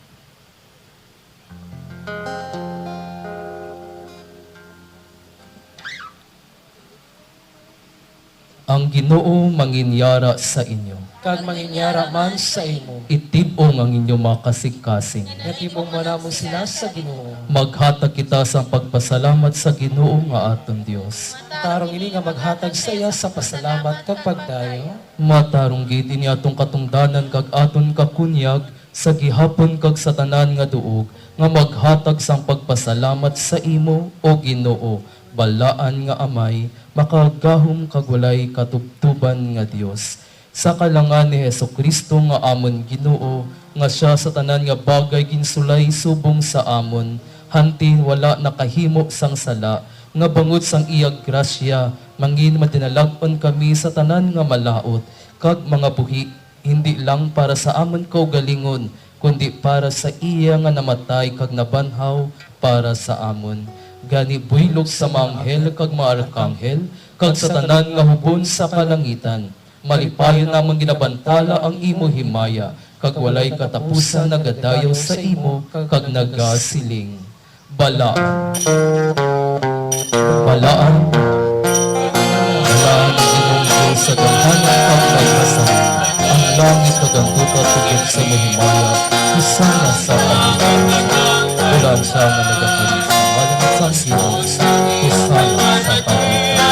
Ang Ginoo manginyara sa inyo. Kag manginyara man sa imo. Itibong ang inyong mga kasing-kasing. Natibong manamo sila sa Ginoo. Maghatag kita sa pagpasalamat sa Ginoo nga aton Dios. Tarong ini nga maghatag sa iya sa pasalamat kag pagdayo. Matarong gid ini atong katungdanan kag aton kakunyag sa gihapon kag sa tanan nga duog nga maghatag sang pagpasalamat sa imo o Ginoo, balaan nga amay, makagahom kag walay katubtuban nga Dios. Sa kalangan ni Hesukristo nga amon Ginoo, nga siya sa tanan nga bagay ginsulay subong sa amon, hanti wala nakahimo sang sala, nga bangod sang iyag grasya, mangin madinalagpan kami sa tanan nga malaot, kag mga buhi, hindi lang para sa amon kaugalingon, kundi para sa iya nga namatay kag nabanhaw para sa amon. Gani buylog sa mga anghel kag mga arkanghel, kag sa tanan nga hubon sa kalangitan, malipayon namang ginabantala ang imo himaya, kag walay katapusan nagadayaw sa imo, kag nagasiling. Balaan. Balaan. Balaan ang imong Diyos sa ganghanan kag kayhasan. Ang langit kag ang tuta tugod sa mahimaya, isana sa kahihiyan. Bulan siya nga nagakalit sa malang sa Diyos, isana sa kahihiyan.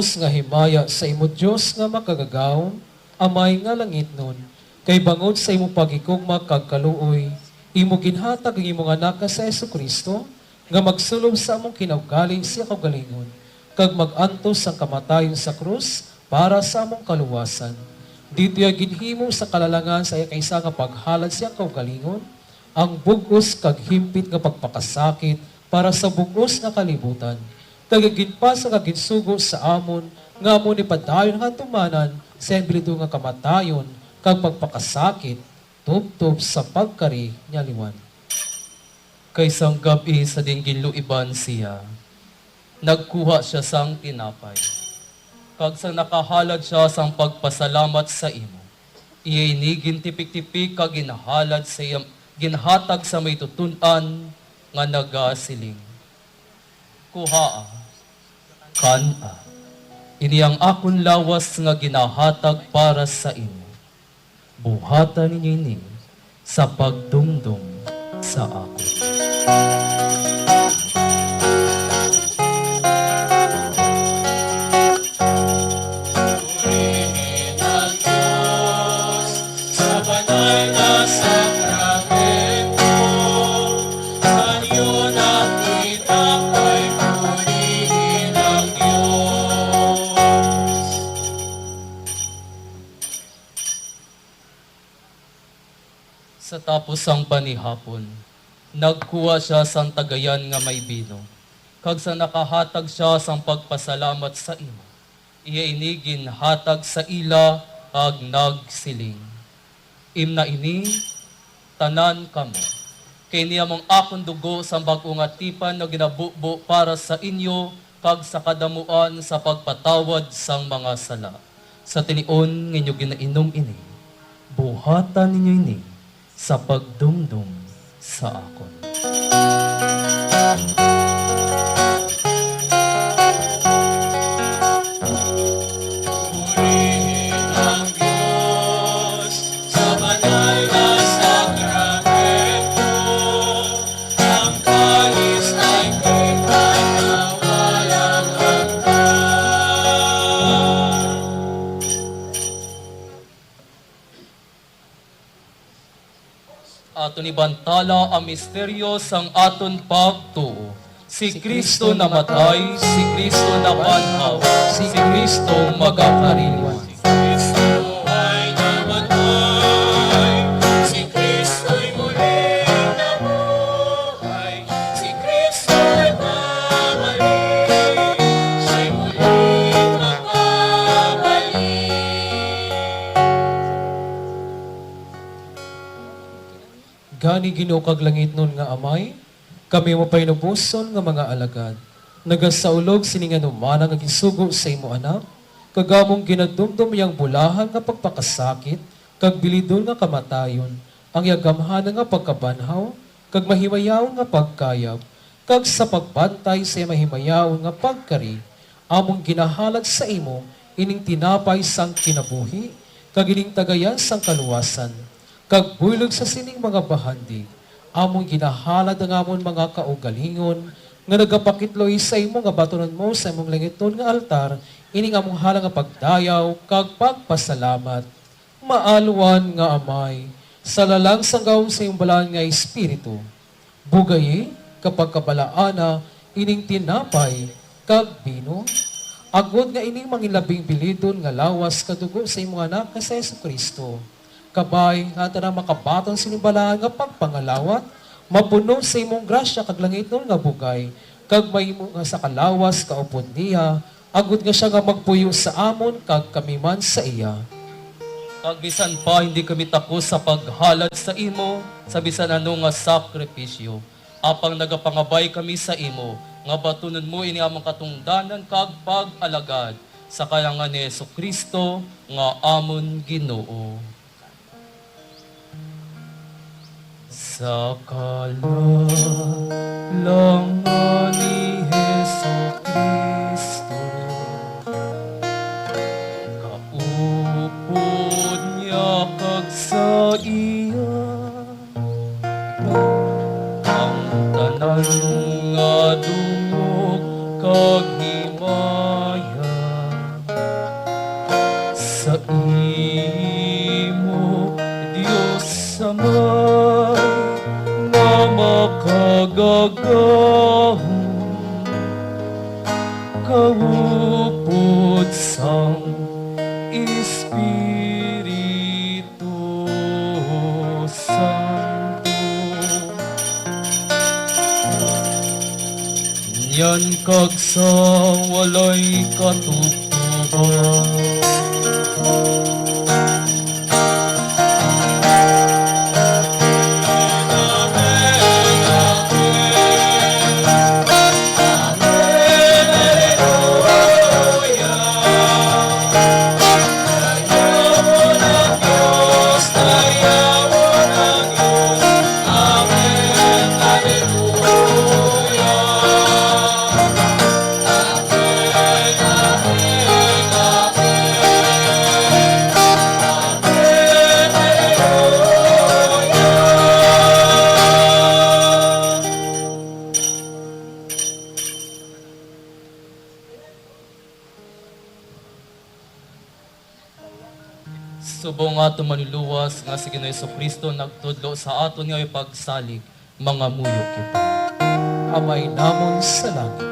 Dios nga himaya sa imo Dios nga makagagaw, amay nga langit nun, kay bangod sa imo pagikugma kag kaluoy, imo ginhatag ang imong anak nga sa Kristo, nga magsulong sa among kinaugaling siya kaugalingon, kag magantos ang kamatayon sa krus para sa among kaluwasan. Dito ya ginhimo sa kalalangan sa iya kaysa nga paghalad siya kaugalingon, ang bugos kag himpit nga pagpakasakit para sa bugos nga kalibutan. Tagaginpa sa kaginsugo sa amon, nga amon ni padayon nga tumanan sa embilito nga kamatayon, kag pagpakasakit, tubtob sa pagkari niya liwan. Kaysang gabi sa dinggin luiban siya, nagkuha siya sang tinapay. Kag sa nakahalad siya sang pagpasalamat sa imo, iya'y inigin tipik-tipik kag ginahalad sa iyang ginhatag sa may tutunan nga nagasiling. Kuhaa, kana, ini ang akon lawas nga ginahatag para sa imo. Buhatan ninyo ini sa pagdumdum sa ako. Sa tapos ang panihapon, nagkuha siya sang tagayan nga may bino. Kag sa nakahatag siya sang pagpasalamat sa imo, iya inigin hatag sa ila kag nagsiling. Imna ini, tanan kamo. Kay niya mong akong dugo sa bagong atipan na ginabubo para sa inyo kag sa kadamuan sa pagpatawad sang mga sala. Sa tinion ninyo ginainom ini, buhatan ninyo ini sa pagdumdum sa akon. Aton ibantala ang misteryo sang aton pagtuo. Si Kristo namatay, si Kristo nabanhaw, si Kristo magakarilwan. Gani Ginoo kag langit nun nga amay, kami mo painubuson nga mga alagad. Nagasaulog siningan umana nga gisugo sa imo anak, kagamong ginadumdum yang bulahan nga pagpakasakit, kag bilidon nga kamatayon, ang yagamhan nga pagkabanhaw, kag mahimayaw nga pagkayab, kag sa pagbantay sa mahimayaw nga pagkari, among ginahalad sa imo, ining tinapay sang kinabuhi, kag ining tagayan sang kaluwasan, kag buylog sa sining mga bahandi, among ginahalad ang amon mga kaugalingon, nga nagapakitloy sa imo nga batunon mo sa imong langiton nga altar, ining among halang nga pagdayaw, kag pagpasalamat. Maalwan nga amay, sa lalang sanggaw sa iyong balaan nga espiritu, bugayi, kapag kabalaana, ining tinapay, kag bino, agod nga ining mangilabing bilidon nga lawas kadugo sa imong anak nga sa Kristo. Kabay, nga na makabatang sinimbalaan nga pagpangalawat, mapuno sa imong grasya kag langit nun nga bugay, kag may mo nga sa kalawas kaupod niya, agud nga siya nga magpuyo sa amon, kag kami man sa iya. Kag bisan pa hindi kami takos sa paghalad sa imo, sa bisan ano nga sakripisyo. Apang nagapangabay kami sa imo, nga batunon mo ini among katungdanan kag pag-alagad, sa kayangan ni Kristo nga amon Ginoo. Sa kalangan ni Kristo, kaupod niya kag sa iya, ang tanan nga dungog kag himaya, makagagahon kaupod sang Espiritu Santo. Yan kag sa walay katutuban, subong ato manluluwas nga si Ginoong Jesucristo nagtudlo sa aton nga ipagsalig mga muyo kita. Amay namon sa langit.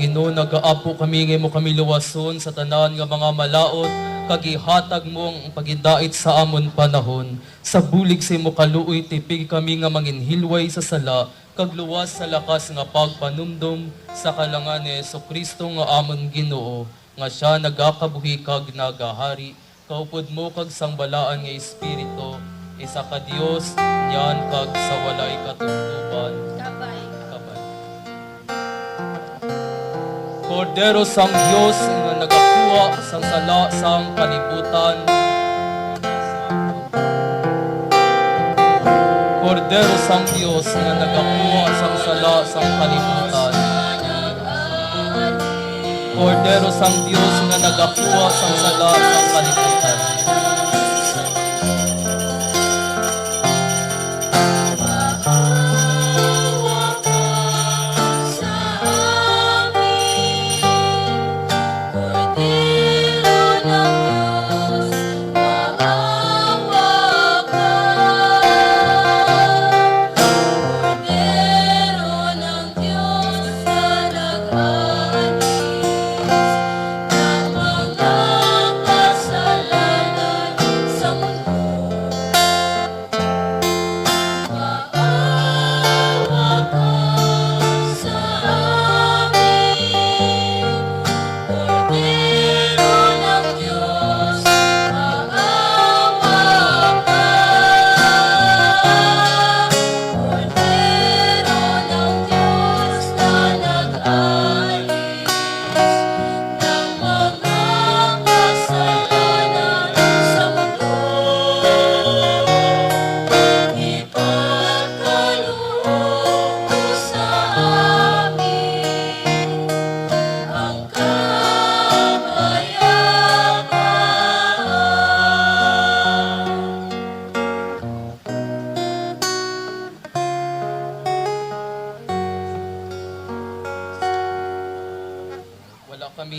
Ginoo, nagaapo kami ngay mo kami luwason sa tanan nga mga malaot, kagihatag mo ang pagidait sa amon panahon. Sa bulig sa imo kaluoy, tipig kami nga manginhilway sa sala, kag luwas sa lakas nga pagpanumdum sa kalangan ni Jesucristo nga amon Ginoo, nga siya nagakabuhi kag nagahari. Kaupod mo kag sangbalaan nga Espiritu, isa ka Dios, niyan kag sa walay katungtuban. Kabay. Kordero sang Dios nga nagakuha sang sala sang kalibutan. Kordero sang Dios nga nagakuha sang sala sang kalibutan. Kordero sang Dios nga nagakuha sang sala sang kalibutan.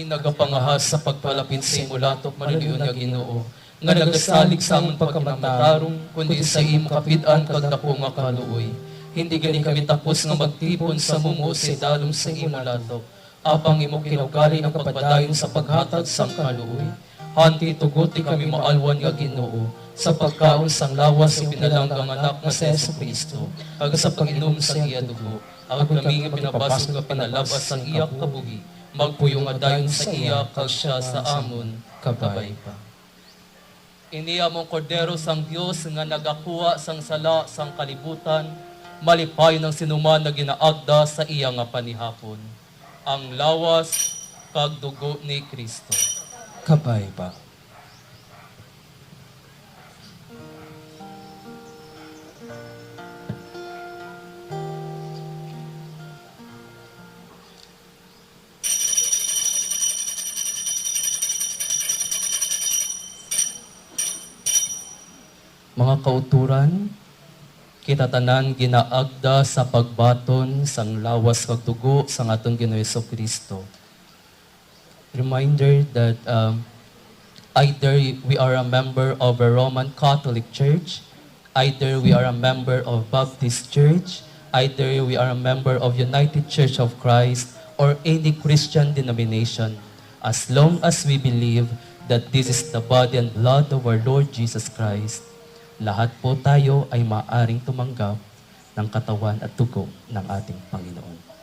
kami nagapangahas sa pagpalapit sa imulatok maliliw nga Ginoo, nga nagasalig sa among pagkamatarong, kundi sa imo kapitan kag dako nga kaluoy. Hindi gani kami tapos nga magtipon sa mumo sa dalom sa imulatok, apang imo kinugali ang kapadayon sa paghatag sang kaluoy. Hanti tuguti kami maalwan nga Ginoo, sa pagkaon sang lawas sa pinalanggang anak nga si Jesucristo, kag sa pag-inom sa iya dugo, ang kami nga pinabasog nga pinalabas sang iya kabugi, magpuyong adayon sa iya kag siya sa amon kabay pa. Iniya mong kordero sang Dios nga nagakuha sang sala sang kalibutan, malipay ng sinuman na ginaagda sa iya nga panihapon. Ang lawas kag dugo ni Kristo. Kabay pa. Mga kauturan, kita tanan ginaagda sa pagbaton sang lawas kag dugo sang atong Ginoo Kristo. Reminder that either we are a member of a Roman Catholic Church, either we are a member of Baptist Church, either we are a member of United Church of Christ, or any Christian denomination, as long as we believe that this is the body and blood of our Lord Jesus Christ, lahat po tayo ay maaring tumanggap ng katawan at dugo ng ating Panginoon.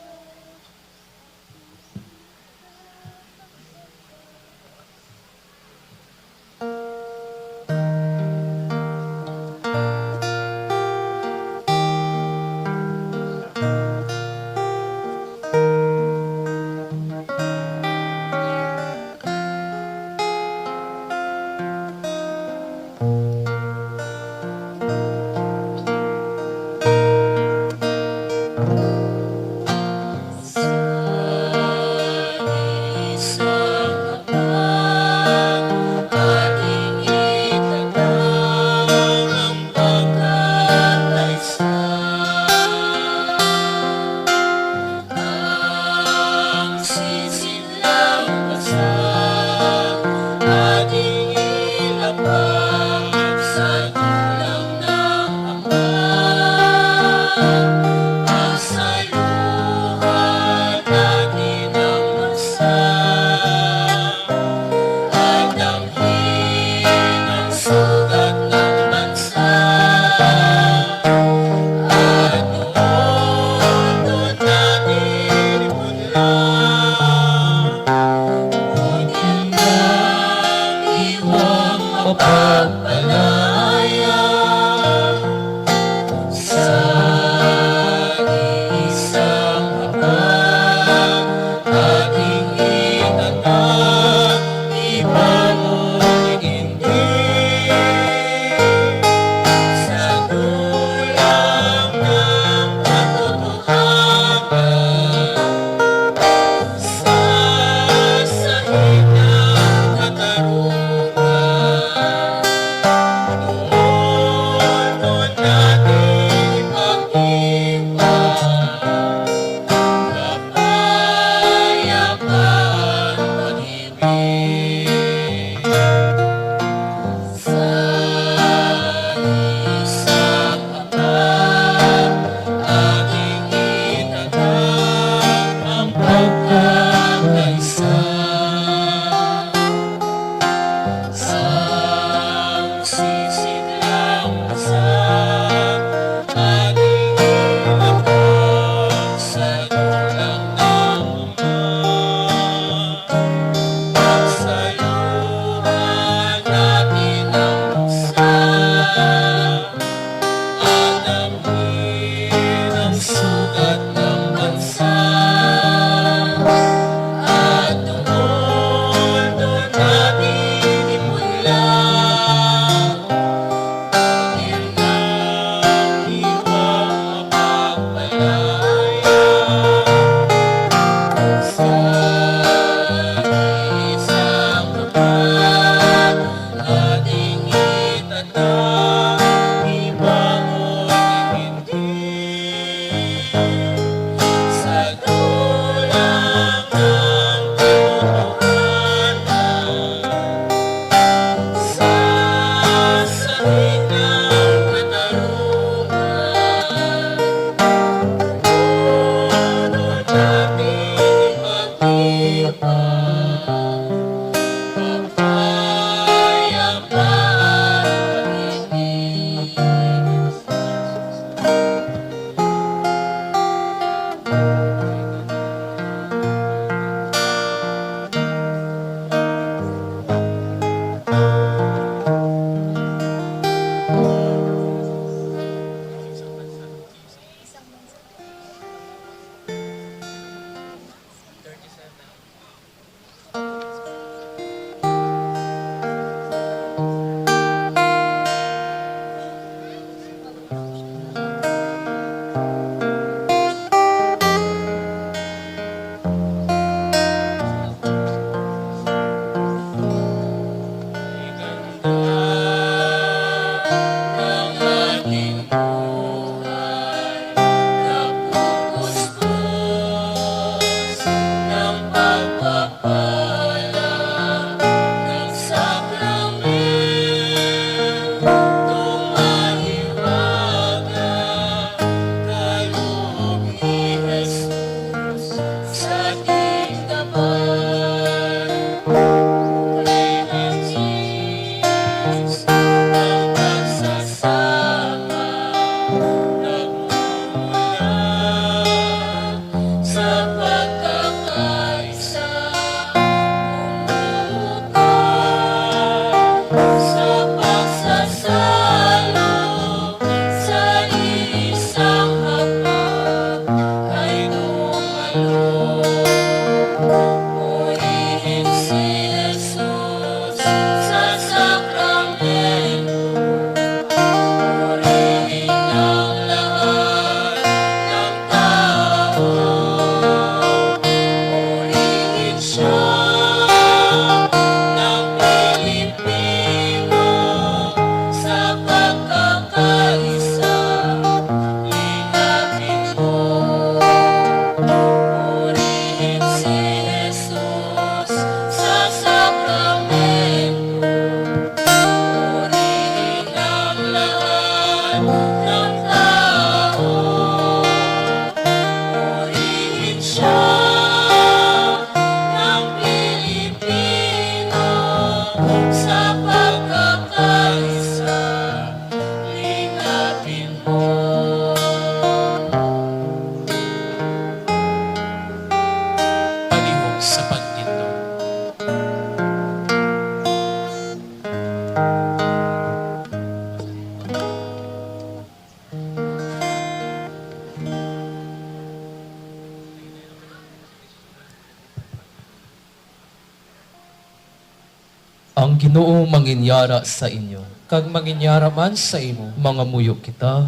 Ang Ginoo manginyara sa inyo. kag manginyara man sa imo. Mga muyo kita,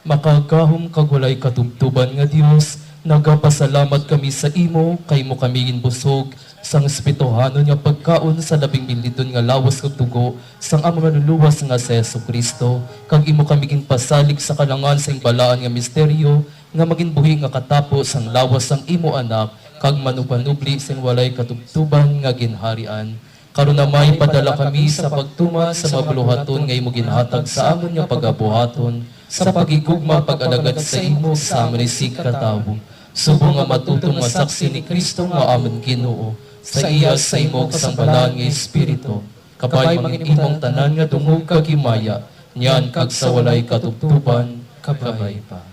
makagahom kag walay katubtuban nga Dios, nagapasalamat kami sa imo, kay mo kami ginbusog, sang espirituhanon nga pagkaon sa labing militon nga lawas kag tugo, sang among naluluwas nga sa Jesucristo, kag imo kami ginpasalig sa kalangan sa imbalaan nga misteryo, nga maginbuhi nga katapos ang lawas sang imo anak, kag manupanubli sing walay katubtuban nga ginharian. Karon na may padala kami sa pagtuman sa mabuluhaton nga imo ginhatag sa amon nga pagabuhaton, sa pagigugma pag-alagad sa imo sa amon isig katawo. Subong nga matutong masaksi ni Kristo nga amon Ginoo, sa iya sa imo kasambalan nga Espiritu, kabay mangin imong tanan nga dungog kag himaya, niyan kag sa walay katubtuban, kabay pa.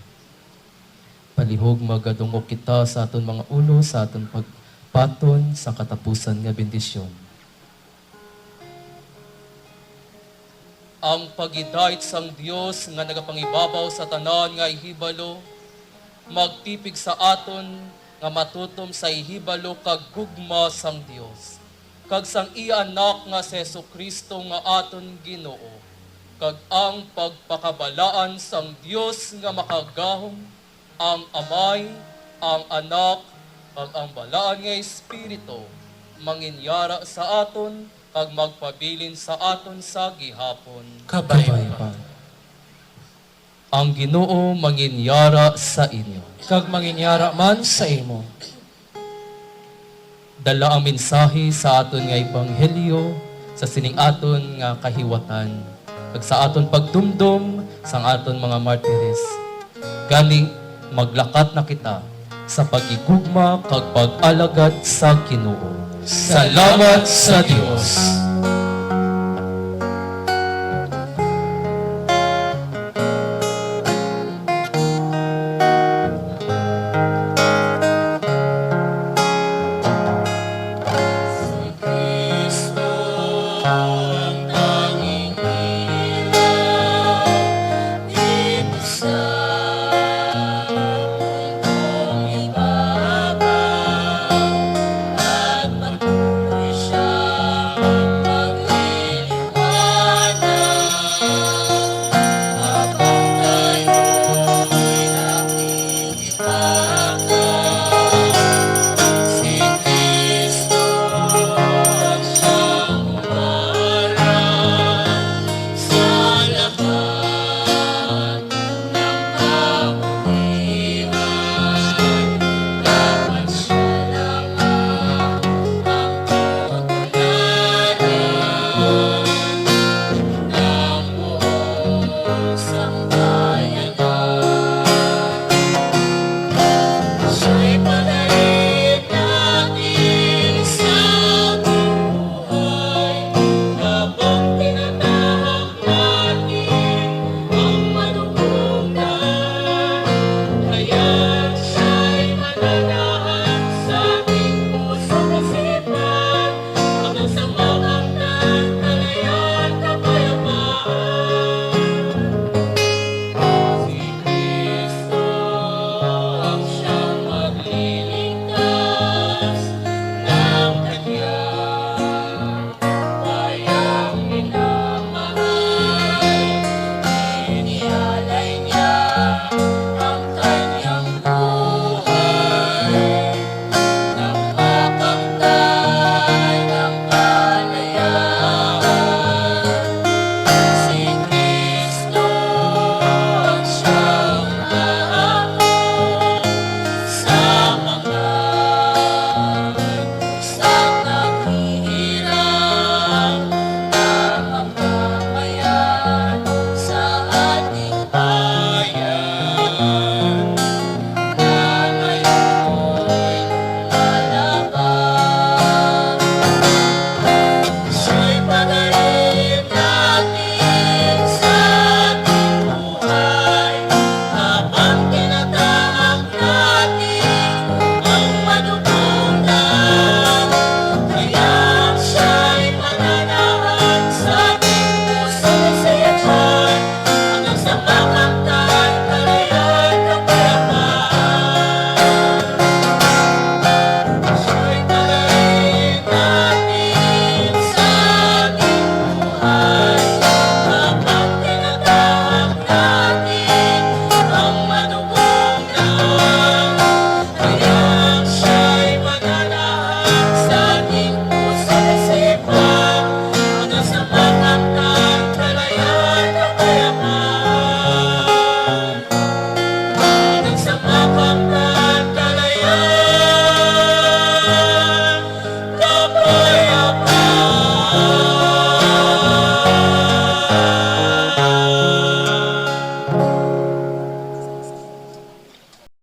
Palihog magadungog kita sa aton mga ulo, sa aton pagpaton sa katapusan nga bendisyon. Ang pagidait sang Dios nga nagapangibabaw sa tanan nga ihibalo, magtipig sa aton nga matutom sa ihibalo kag gugma sang Dios. Kag sang iya anak nga si Jesucristo nga aton Ginoo, kag ang pagpakabalaan sang Dios nga makagahom, ang Amay, ang Anak, kag ang balaan nga Espiritu, manginyara sa aton, kag magpabilin sa aton sa gihapon. Kabay pa. Ang Ginoo manginyara sa inyo. Kag manginyara man sa imo. Dala ang mensahe sa aton nga ebanghelyo sa sining aton nga kahiwatan. Kag sa aton pagdumdum sang aton mga martires. Gani maglakat na kita sa pagigugma kag pag-alagad sa Ginoo. Salamat sa Dios.